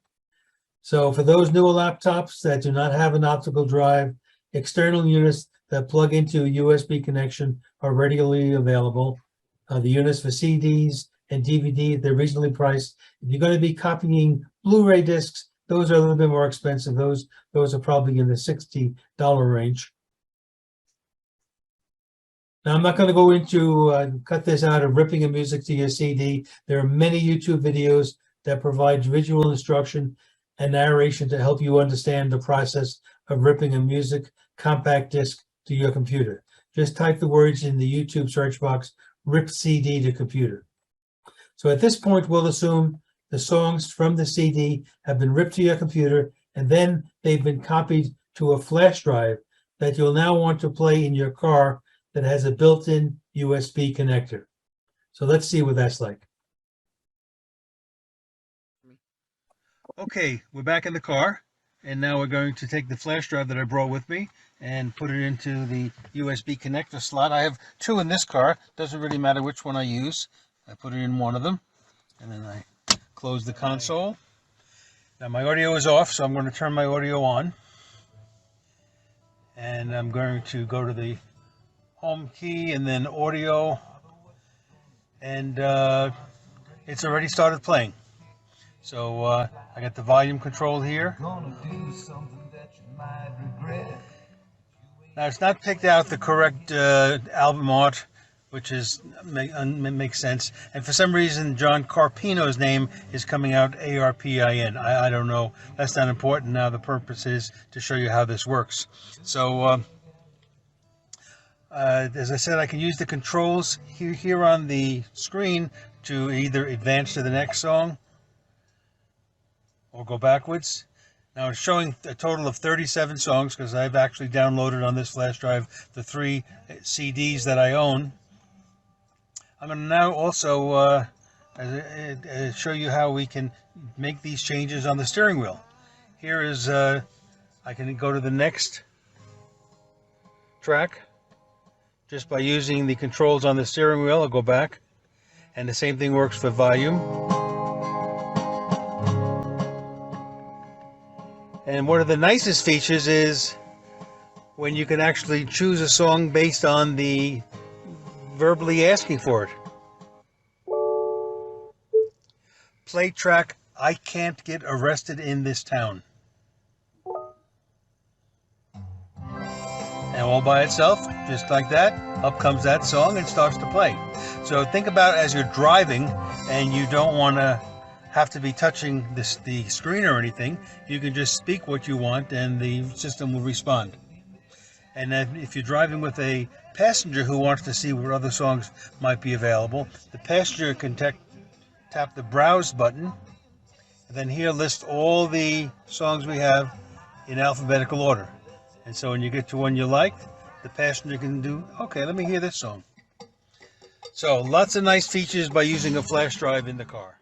So for those newer laptops that do not have an optical drive, external units that plug into a USB connection are readily available. The units for CDs and DVD, they're reasonably priced. If you're going to be copying Blu-ray discs, those are a little bit more expensive. Those are probably in the $60 range. Now, I'm not going to go into cut this out of ripping a music to your CD. There are many YouTube videos that provide visual instruction and narration to help you understand the process of ripping a music compact disc to your computer. Just type the words in the YouTube search box, "rip CD to computer." So at this point, we'll assume the songs from the CD have been ripped to your computer, and then they've been copied to a flash drive that you'll now want to play in your car that has a built-in USB connector. So let's see what that's like. Okay, we're back in the car, and now we're going to take the flash drive that I brought with me and put it into the USB connector slot. I have two in this car. Doesn't really matter which one I use. I put it in one of them, and then I close the console. Now my audio is off, so I'm going to turn my audio on. And I'm going to go to the home key and then audio, and it's already started playing. So I got the volume control here. Now it's not picked out the correct album art, which makes sense. And for some reason, John Carpino's name is coming out ARPIN. I don't know. That's not important now. The purpose is to show you how this works. So as I said, I can use the controls here on the screen to either advance to the next song or go backwards. Now it's showing a total of 37 songs because I've actually downloaded on this flash drive the 3 CDs that I own. I'm going to now also show you how we can make these changes on the steering wheel. Here is, I can go to the next track just by using the controls on the steering wheel. I'll go back, and the same thing works for volume. And one of the nicest features is when you can actually choose a song based on the verbally asking for it. Play track, I Can't Get Arrested in This Town. And all by itself, just like that, up comes that song and starts to play. So think about as you're driving and you don't want to have to be touching the screen or anything. You can just speak what you want and the system will respond. And then if you're driving with a passenger who wants to see what other songs might be available, the passenger can tap the browse button, and then here list all the songs we have in alphabetical order. And so when you get to one you like, the passenger can do, okay, let me hear this song. So lots of nice features by using a flash drive in the car.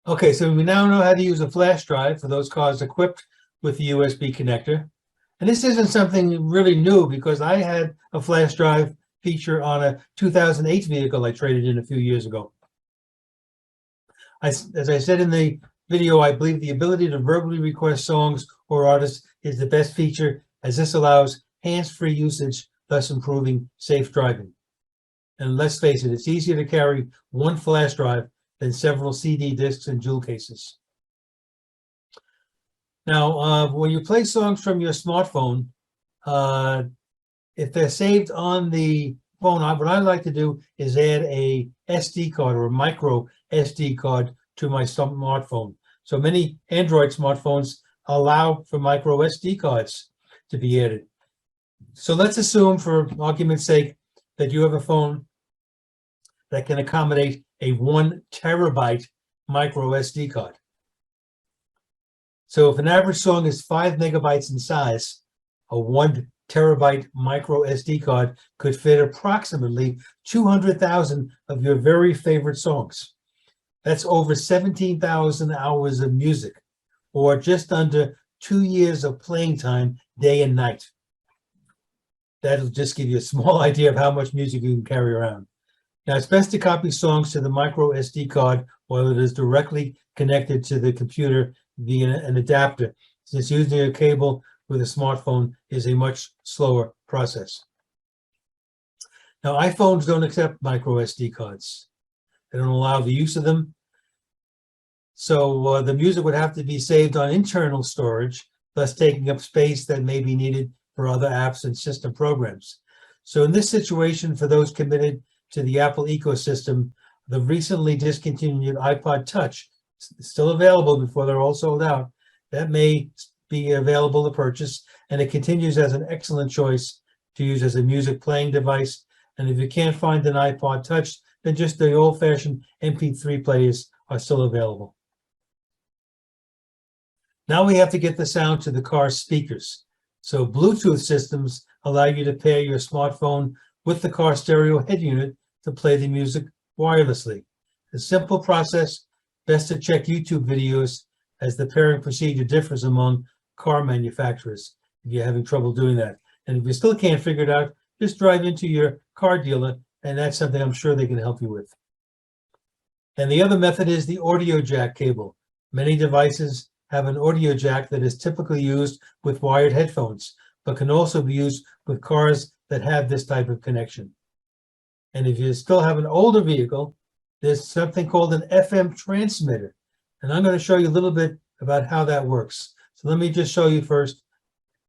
Okay, so we now know how to use a flash drive for those cars equipped with the USB connector. And this isn't something really new because I had a flash drive feature on a 2008 vehicle I traded in a few years ago. As I said in the video, I believe the ability to verbally request songs or artists is the best feature, as this allows hands-free usage, thus improving safe driving. And let's face it, it's easier to carry one flash drive than several CD discs and jewel cases. Now, when you play songs from your smartphone, if they're saved on the phone, what I like to do is add a SD card or a micro SD card to my smartphone. So many Android smartphones allow for micro SD cards to be added. So let's assume, for argument's sake, that you have a phone that can accommodate a 1 terabyte micro SD card. So if an average song is 5 megabytes in size, a 1 terabyte micro SD card could fit approximately 200,000 of your very favorite songs. That's over 17,000 hours of music, or just under 2 years of playing time day and night. That'll just give you a small idea of how much music you can carry around. Now, it's best to copy songs to the micro SD card while it is directly connected to the computer via an adapter, since using a cable with a smartphone is a much slower process. Now, iPhones don't accept micro SD cards. They don't allow the use of them. So the music would have to be saved on internal storage, thus taking up space that may be needed for other apps and system programs. So in this situation, for those committed to the Apple ecosystem, the recently discontinued iPod Touch is still available before they're all sold out. That may be available to purchase, and it continues as an excellent choice to use as a music playing device. And if you can't find an iPod Touch, then just the old-fashioned MP3 players are still available. Now we have to get the sound to the car's speakers. So Bluetooth systems allow you to pair your smartphone with the car stereo head unit to play the music wirelessly. A simple process, best to check YouTube videos, as the pairing procedure differs among car manufacturers if you're having trouble doing that. And if you still can't figure it out, just drive into your car dealer, and that's something I'm sure they can help you with. And the other method is the audio jack cable. Many devices have an audio jack that is typically used with wired headphones, but can also be used with cars that have this type of connection. And if you still have an older vehicle, there's something called an FM transmitter. And I'm going to show you a little bit about how that works. So let me just show you first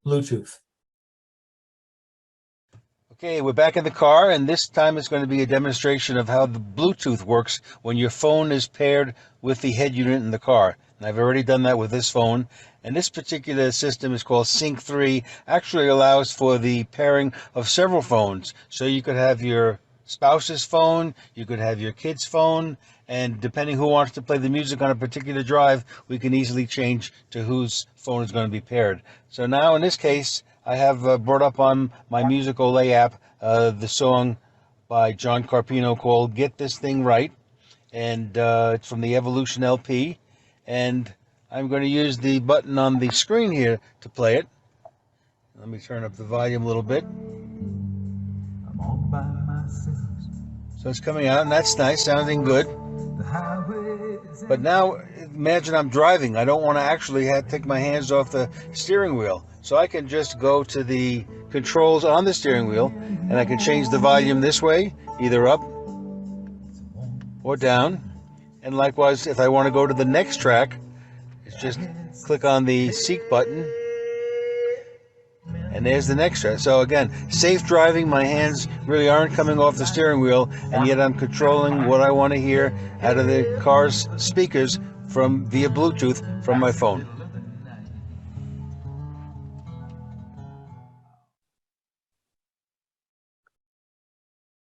Bluetooth. Okay, we're back in the car, and this time it's going to be a demonstration of how the Bluetooth works when your phone is paired with the head unit in the car. And I've already done that with this phone. And this particular system is called Sync 3, actually allows for the pairing of several phones. So you could have your spouse's phone, you could have your kid's phone, and depending who wants to play the music on a particular drive, we can easily change to whose phone is going to be paired. So now in this case, I have brought up on my Musical.ly app the song by John Carpino called Get This Thing Right, and it's from the Evolution LP, and I'm going to use the button on the screen here to play it. Let me turn up the volume a little bit. So it's coming out, and that's nice, sounding good. But now, imagine I'm driving. I don't want to actually take my hands off the steering wheel. So I can just go to the controls on the steering wheel, and I can change the volume this way, either up or down. And likewise, if I want to go to the next track, it's just click on the seek button, and there's the next track. So again, safe driving. My hands really aren't coming off the steering wheel, and yet I'm controlling what I want to hear out of the car's speakers via Bluetooth from my phone.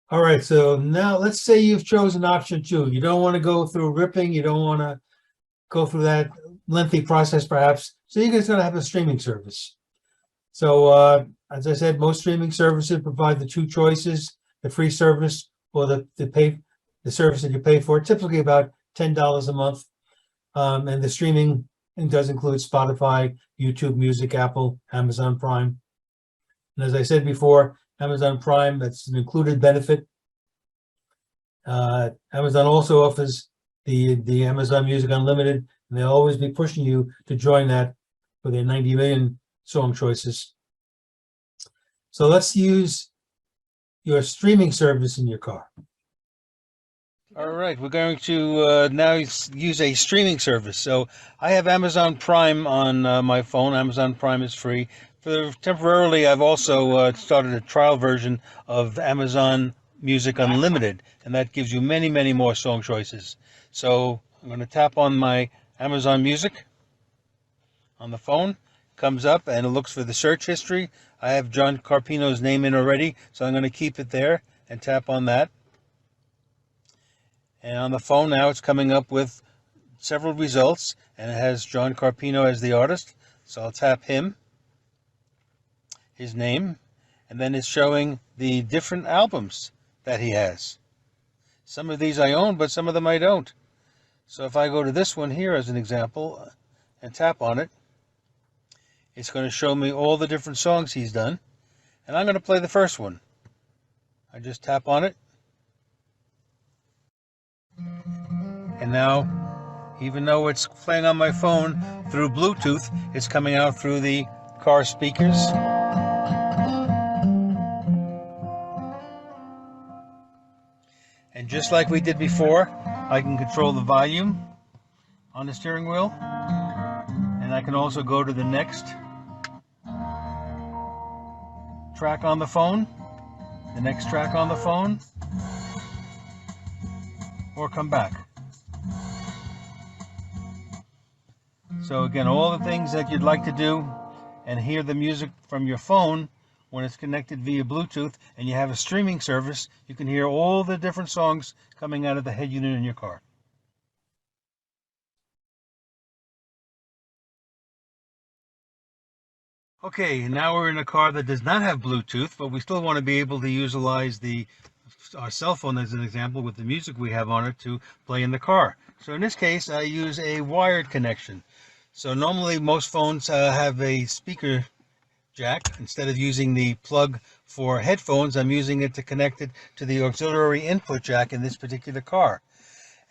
All right, so now let's say you've chosen option 2. You don't want to go through ripping. You don't want to go through that lengthy process, perhaps. So you're just going to have a streaming service. So as I said, most streaming services provide the two choices: the free service or the service that you pay for, typically about $10 a month. And the streaming does include Spotify, YouTube Music, Apple, Amazon Prime. And as I said before, Amazon Prime, that's an included benefit. Amazon also offers the Amazon Music Unlimited, and they'll always be pushing you to join that for their 90 million song choices. So let's use your streaming service in your car. All right, we're going to now use a streaming service. So I have Amazon Prime on my phone. Amazon Prime is free. Temporarily, I've also started a trial version of Amazon Music Unlimited, and that gives you many, many more song choices. So I'm going to tap on my Amazon Music on the phone. Comes up and it looks for the search history. I have John Carpino's name in already, so I'm going to keep it there and tap on that. And on the phone now it's coming up with several results, and it has John Carpino as the artist. So I'll tap him, his name, and then it's showing the different albums that he has. Some of these I own, but some of them I don't. So if I go to this one here as an example and tap on it, it's going to show me all the different songs he's done. And I'm going to play the first one. I just tap on it. And now, even though it's playing on my phone through Bluetooth, it's coming out through the car speakers. And just like we did before, I can control the volume on the steering wheel. And I can also go to the next track on the phone, the next track on the phone, or come back. So again, all the things that you'd like to do and hear the music from your phone when it's connected via Bluetooth and you have a streaming service, you can hear all the different songs coming out of the head unit in your car. Okay, now we're in a car that does not have Bluetooth, but we still want to be able to utilize our cell phone as an example with the music we have on it to play in the car. So in this case, I use a wired connection. So normally most phones have a speaker jack. Instead of using the plug for headphones, I'm using it to connect it to the auxiliary input jack in this particular car.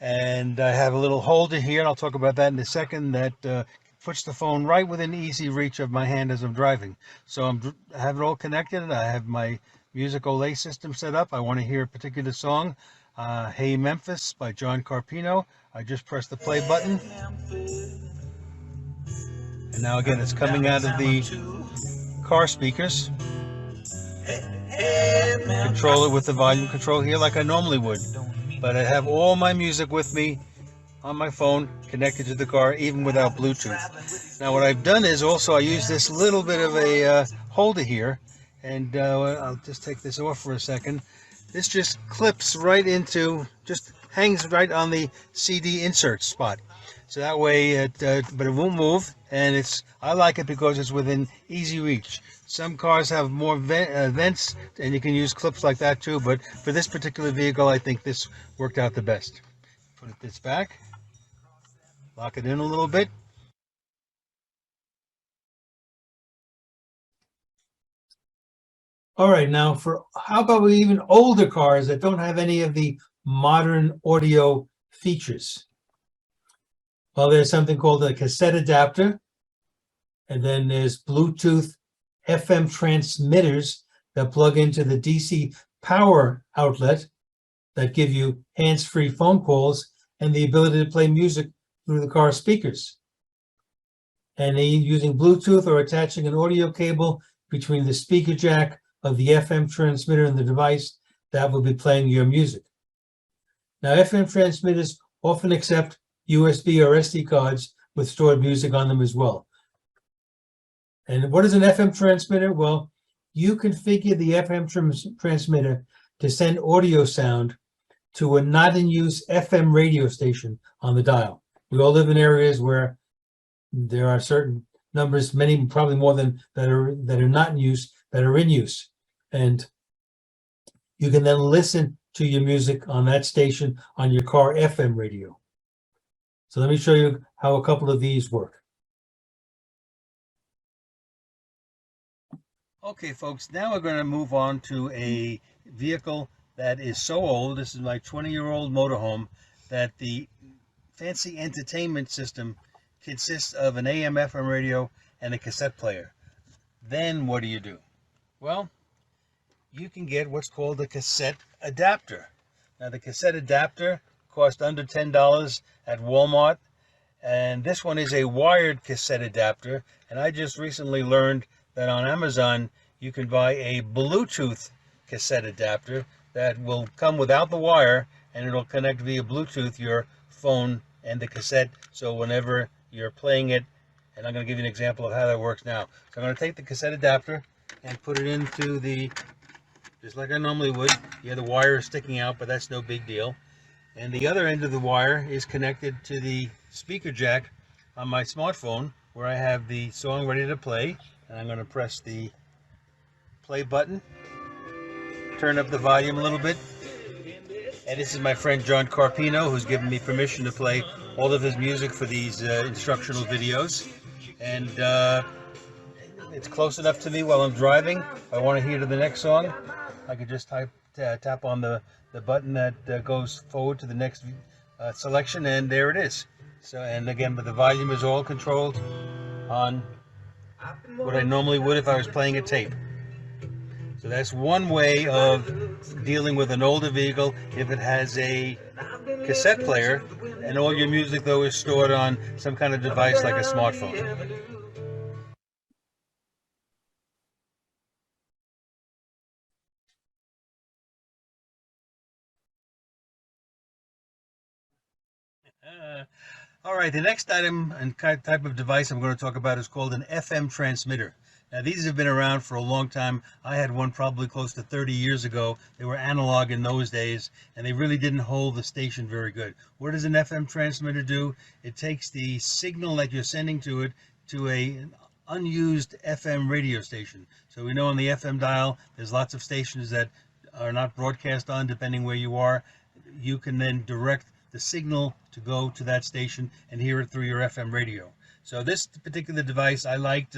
And I have a little holder here, and I'll talk about that in a second, that puts the phone right within easy reach of my hand as I'm driving. So I have it all connected, and I have my music Olay system set up. I want to hear a particular song, Hey Memphis by John Carpino. I just press the play button. And now again, it's coming out of the car speakers. Control it with the volume control here like I normally would. But I have all my music with me on my phone connected to the car, even without Bluetooth. Now what I've done is also I use this little bit of a holder here, and I'll just take this off for a second. This just clips right into, just hangs right on the CD insert spot. So that way, but it won't move, and I like it because it's within easy reach. Some cars have more vents, and you can use clips like that too, but for this particular vehicle, I think this worked out the best. Put this back, lock it in a little bit. All right, now how about even older cars that don't have any of the modern audio features? Well, there's something called a cassette adapter, and then there's Bluetooth FM transmitters that plug into the DC power outlet that give you hands-free phone calls and the ability to play music through the car speakers. And using Bluetooth or attaching an audio cable between the speaker jack of the FM transmitter and the device that will be playing your music. Now, FM transmitters often accept USB or SD cards with stored music on them as well. And what is an FM transmitter? Well, you configure the FM transmitter to send audio sound to a not in use FM radio station on the dial. We all live in areas where there are certain numbers, many, probably more than that are not in use, that are in use. And you can then listen to your music on that station on your car FM radio. So let me show you how a couple of these work. Okay, folks, now we're going to move on to a vehicle that is so old. This is my 20-year-old motorhome, that the fancy entertainment system consists of an AM/FM radio and a cassette player. Then what do? Well, you can get what's called a cassette adapter. Now, the cassette adapter cost under $10 at Walmart, and this one is a wired cassette adapter. And I just recently learned that on Amazon you can buy a Bluetooth cassette adapter that will come without the wire, and it'll connect via Bluetooth your phone and the cassette, so whenever you're playing it, and I'm going to give you an example of how that works now. So I'm going to take the cassette adapter and put it into just like I normally would. Yeah, the wire is sticking out, but that's no big deal. And the other end of the wire is connected to the speaker jack on my smartphone, where I have the song ready to play. And I'm going to press the play button, turn up the volume a little bit. And this is my friend John Carpino, who's given me permission to play all of his music for these instructional videos. And it's close enough to me while I'm driving. If I want to hear to the next song, I could just tap on the button that goes forward to the next selection, and there it is. So, and again, but the volume is all controlled on what I normally would if I was playing a tape. So that's one way of dealing with an older vehicle if it has a cassette player, and all your music though is stored on some kind of device like a smartphone. All right, the next item and type of device I'm going to talk about is called an FM transmitter. Now, these have been around for a long time. I had one probably close to 30 years ago. They were analog in those days, and they really didn't hold the station very good. What does an FM transmitter do? It takes the signal that you're sending to it to an unused FM radio station. So we know on the FM dial, there's lots of stations that are not broadcast on, depending where you are. You can then direct the signal to go to that station and hear it through your FM radio. So this particular device I liked.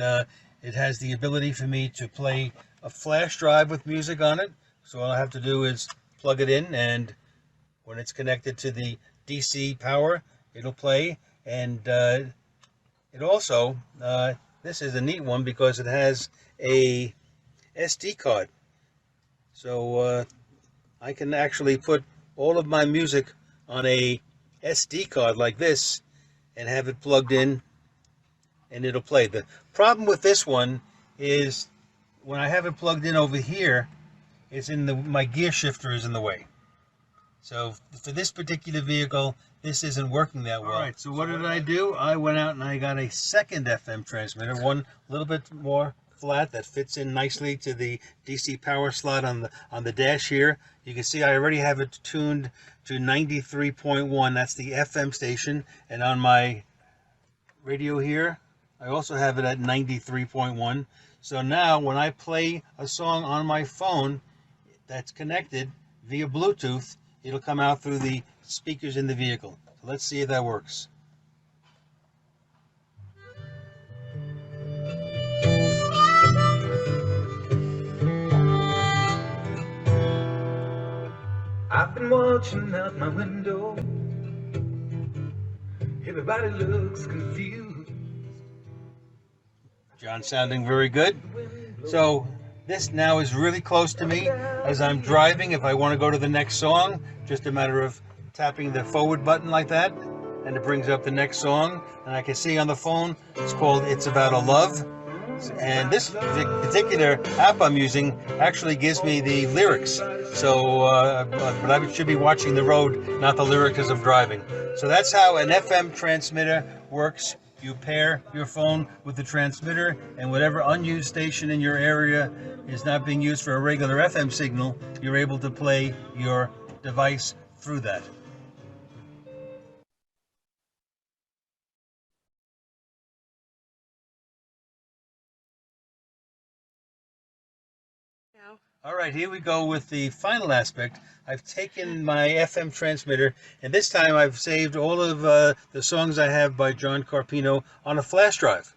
It has the ability for me to play a flash drive with music on it. So all I have to do is plug it in, and when it's connected to the DC power, it'll play, and It also, this is a neat one because it has a SD card. So I can actually put all of my music on a SD card like this and have it plugged in, and it'll play. The problem with this one is when I have it plugged in over here, it's in my gear shifter is in the way. So for this particular vehicle, this isn't working that well. All right, so what did I do? I went out and I got a second FM transmitter, one a little bit more flat that fits in nicely to the DC power slot on the dash here. You can see I already have it tuned to 93.1. That's the FM station, and on my radio here, I also have it at 93.1. So now when I play a song on my phone that's connected via Bluetooth, it'll come out through the speakers in the vehicle. So let's see if that works. I've been watching out my window. Everybody looks confused. John sounding very good. So this now is really close to me as I'm driving. If I want to go to the next song, just a matter of tapping the forward button like that, and it brings up the next song. And I can see on the phone, it's called It's About a Love. And this particular app I'm using actually gives me the lyrics. So, but I should be watching the road, not the lyrics as I'm driving. So that's how an FM transmitter works. You pair your phone with the transmitter, and whatever unused station in your area is not being used for a regular FM signal, you're able to play your device through that. All right, here we go with the final aspect. I've taken my FM transmitter, and this time I've saved all of the songs I have by John Carpino on a flash drive.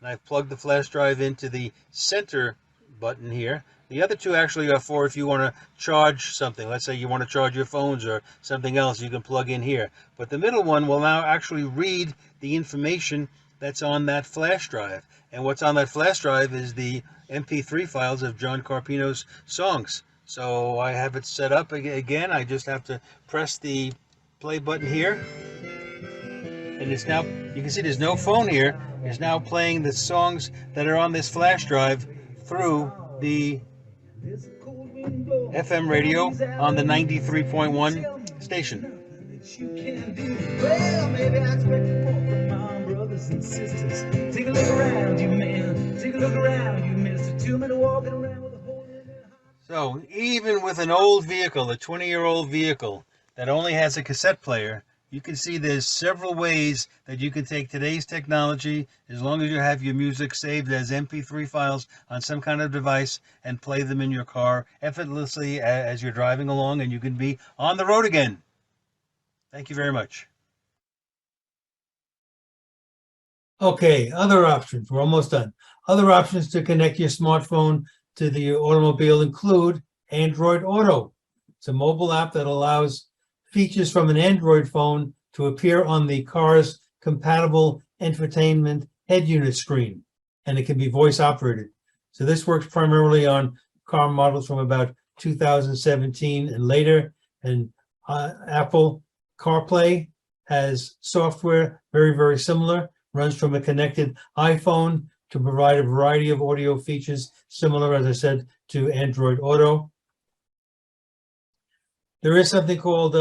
And I've plugged the flash drive into the center button here. The other two actually are for if you want to charge something. Let's say you want to charge your phones or something else, you can plug in here. But the middle one will now actually read the information that's on that flash drive. And what's on that flash drive is the MP3 files of John Carpino's songs. So I have it set up again. I just have to press the play button here. And it's now, you can see there's no phone here. It's now playing the songs that are on this flash drive through the FM radio on the 93.1 station. Well, maybe I expect more from my brothers and sisters. Take a look around you, man. Take a look around you, mister. 2 men walking around with a hole in their heart. So even with an old vehicle, a 20-year-old vehicle that only has a cassette player, you can see there's several ways that you can take today's technology, as long as you have your music saved as MP3 files on some kind of device, and play them in your car effortlessly as you're driving along, and you can be on the road again. Thank you very much. Okay, other options. We're almost done. Other options to connect your smartphone to the automobile include Android Auto. It's a mobile app that allows features from an Android phone to appear on the car's compatible infotainment head unit screen, and it can be voice operated. So this works primarily on car models from about 2017 and later, and Apple CarPlay has software very, very similar, runs from a connected iPhone to provide a variety of audio features similar, as I said, to Android Auto. There is something called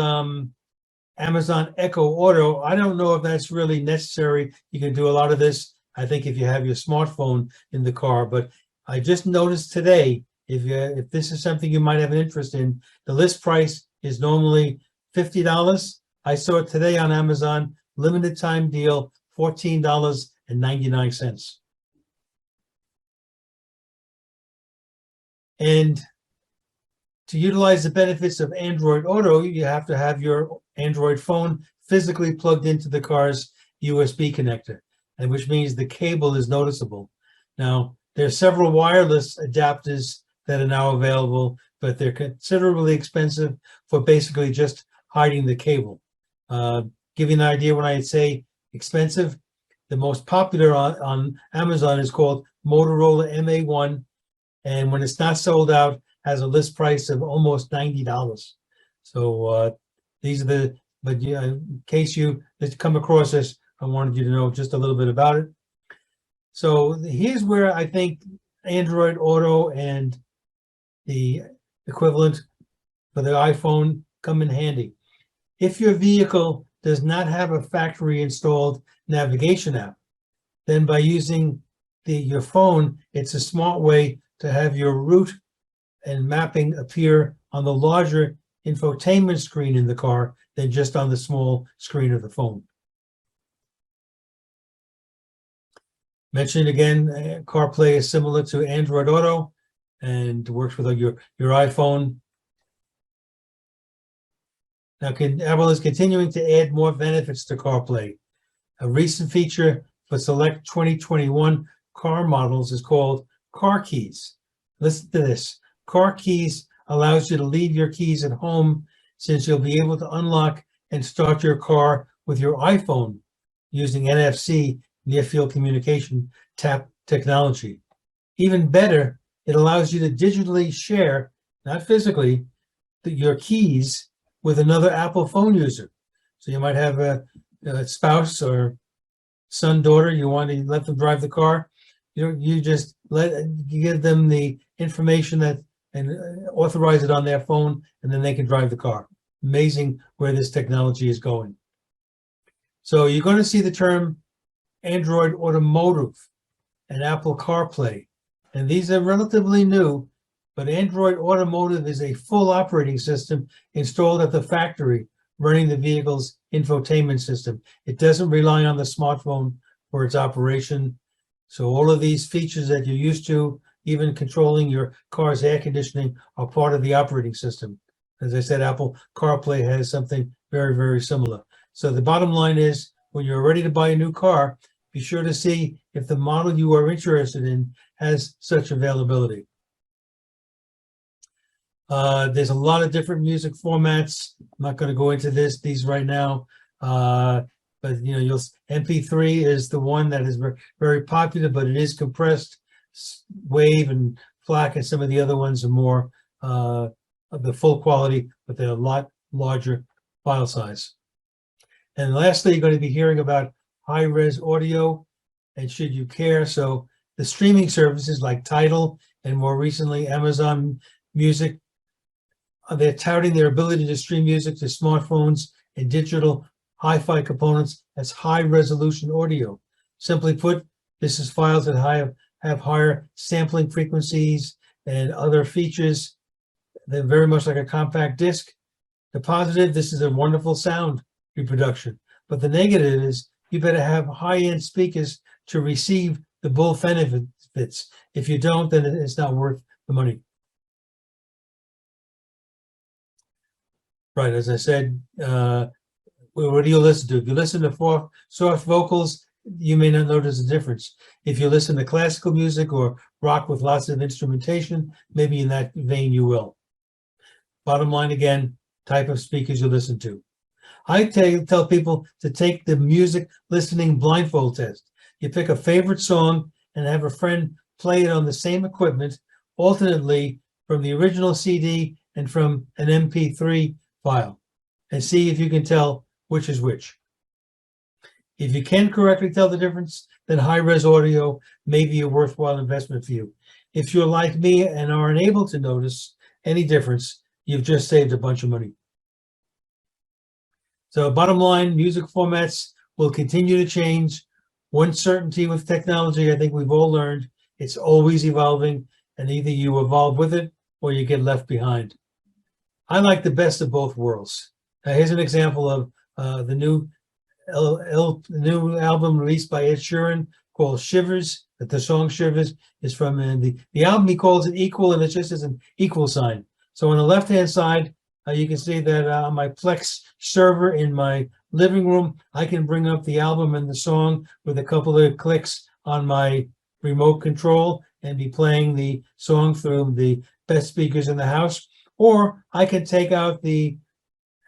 Amazon Echo Auto. I don't know if that's really necessary. You can do a lot of this, I think, if you have your smartphone in the car. But I just noticed today, if this is something you might have an interest in, the list price is normally $50. I saw it today on Amazon, limited time deal, $14.99. And to utilize the benefits of Android Auto, you have to have your Android phone physically plugged into the car's USB connector, and which means the cable is noticeable. Now, there are several wireless adapters that are now available, but they're considerably expensive for basically just hiding the cable. Give you an idea when I say expensive, The most popular on Amazon is called Motorola MA1, and when it's not sold out, has a list price of almost $90. So these are the, but yeah, in case you come across this, I wanted you to know just a little bit about it. So here's where I think Android Auto and the equivalent for the iPhone come in handy. If your vehicle does not have a factory installed navigation app, then by using your phone, it's a smart way to have your route and mapping appear on the larger infotainment screen in the car than just on the small screen of the phone. Mentioned again, CarPlay is similar to Android Auto and works with your iPhone. Now, Apple is continuing to add more benefits to CarPlay. A recent feature for select 2021 car models is called Car Keys. Listen to this. Car Keys allows you to leave your keys at home, since you'll be able to unlock and start your car with your iPhone using NFC, near field communication tap technology. Even better, it allows you to digitally share, not physically, your keys with another Apple phone user. So you might have a spouse or son, daughter, you want to let them drive the car. You just give them the information that and authorize it on their phone, and then they can drive the car. Amazing where this technology is going. So you're going to see the term Android Automotive and Apple CarPlay, and these are relatively new, but Android Automotive is a full operating system installed at the factory running the vehicle's infotainment system. It doesn't rely on the smartphone for its operation. So all of these features that you're used to, even controlling your car's air conditioning, are part of the operating system. As I said, Apple CarPlay has something very, very similar. So the bottom line is, when you're ready to buy a new car, be sure to see if the model you are interested in has such availability. There's a lot of different music formats. I'm not going to go into these right now, but MP3 is the one that is very, very popular, but it is compressed. Wave and FLAC and some of the other ones are more of the full quality, but they're a lot larger file size. And lastly, you're going to be hearing about high-res audio, and should you care. So the streaming services like Tidal and more recently Amazon Music, they're touting their ability to stream music to smartphones and digital hi-fi components as high-resolution audio. Simply put, this is files that have higher sampling frequencies and other features. They're very much like a compact disc. The positive, this is a wonderful sound reproduction. But the negative is you better have high-end speakers to receive the full benefits. If you don't, then it's not worth the money. Right, as I said, what do you listen to? If you listen to soft vocals, you may not notice a difference. If you listen to classical music or rock with lots of instrumentation, maybe in that vein you will. Bottom line again, type of speakers you listen to. I tell people to take the music listening blindfold test. You pick a favorite song and have a friend play it on the same equipment, alternately from the original CD and from an MP3 file, and see if you can tell which is which. If you can correctly tell the difference, then high-res audio may be a worthwhile investment for you. If you're like me and are unable to notice any difference, you've just saved a bunch of money. So bottom line, music formats will continue to change. One certainty with technology, I think we've all learned, it's always evolving, and either you evolve with it or you get left behind. I like the best of both worlds. Now, here's an example of the new album released by Ed Sheeran called Shivers. The song Shivers is from the album. He calls it Equal, and it just is an equal sign. So on the left-hand side, you can see that on my Plex server in my living room, I can bring up the album and the song with a couple of clicks on my remote control and be playing the song through the best speakers in the house. Or I can take out the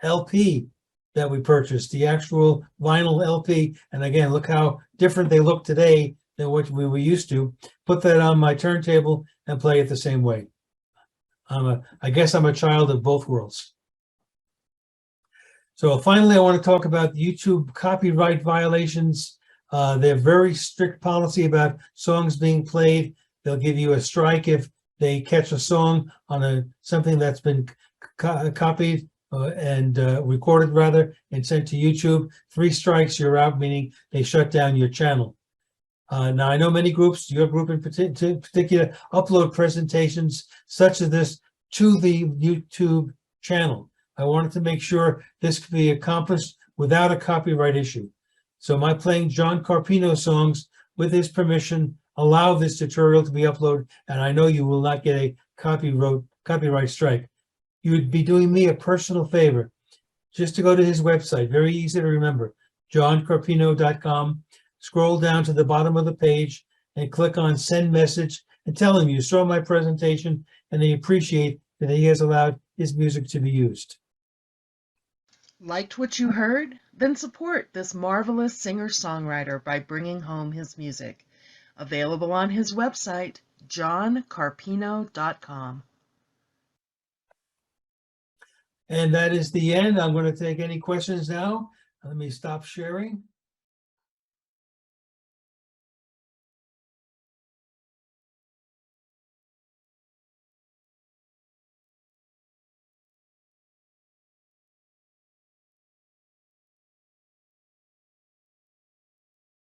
LP that we purchased, the actual vinyl LP. And again, look how different they look today than what we were used to, put that on my turntable and play it the same way. I guess I'm a child of both worlds. So finally, I want to talk about YouTube copyright violations. They're very strict policy about songs being played. They'll give you a strike if they catch a song on something that's been copied and recorded rather and sent to YouTube. 3 strikes, you're out, meaning they shut down your channel. Now, I know many groups, your group in particular, upload presentations such as this to the YouTube channel. I wanted to make sure this could be accomplished without a copyright issue. So my playing John Carpino songs with his permission allow this tutorial to be uploaded, and I know you will not get a copyright strike. You would be doing me a personal favor just to go to his website, very easy to remember, johncarpino.com. Scroll down to the bottom of the page and click on send message and tell him you saw my presentation and they appreciate that he has allowed his music to be used. Liked what you heard? Then support this marvelous singer-songwriter by bringing home his music. Available on his website, johncarpino.com. And that is the end. I'm going to take any questions now. Let me stop sharing.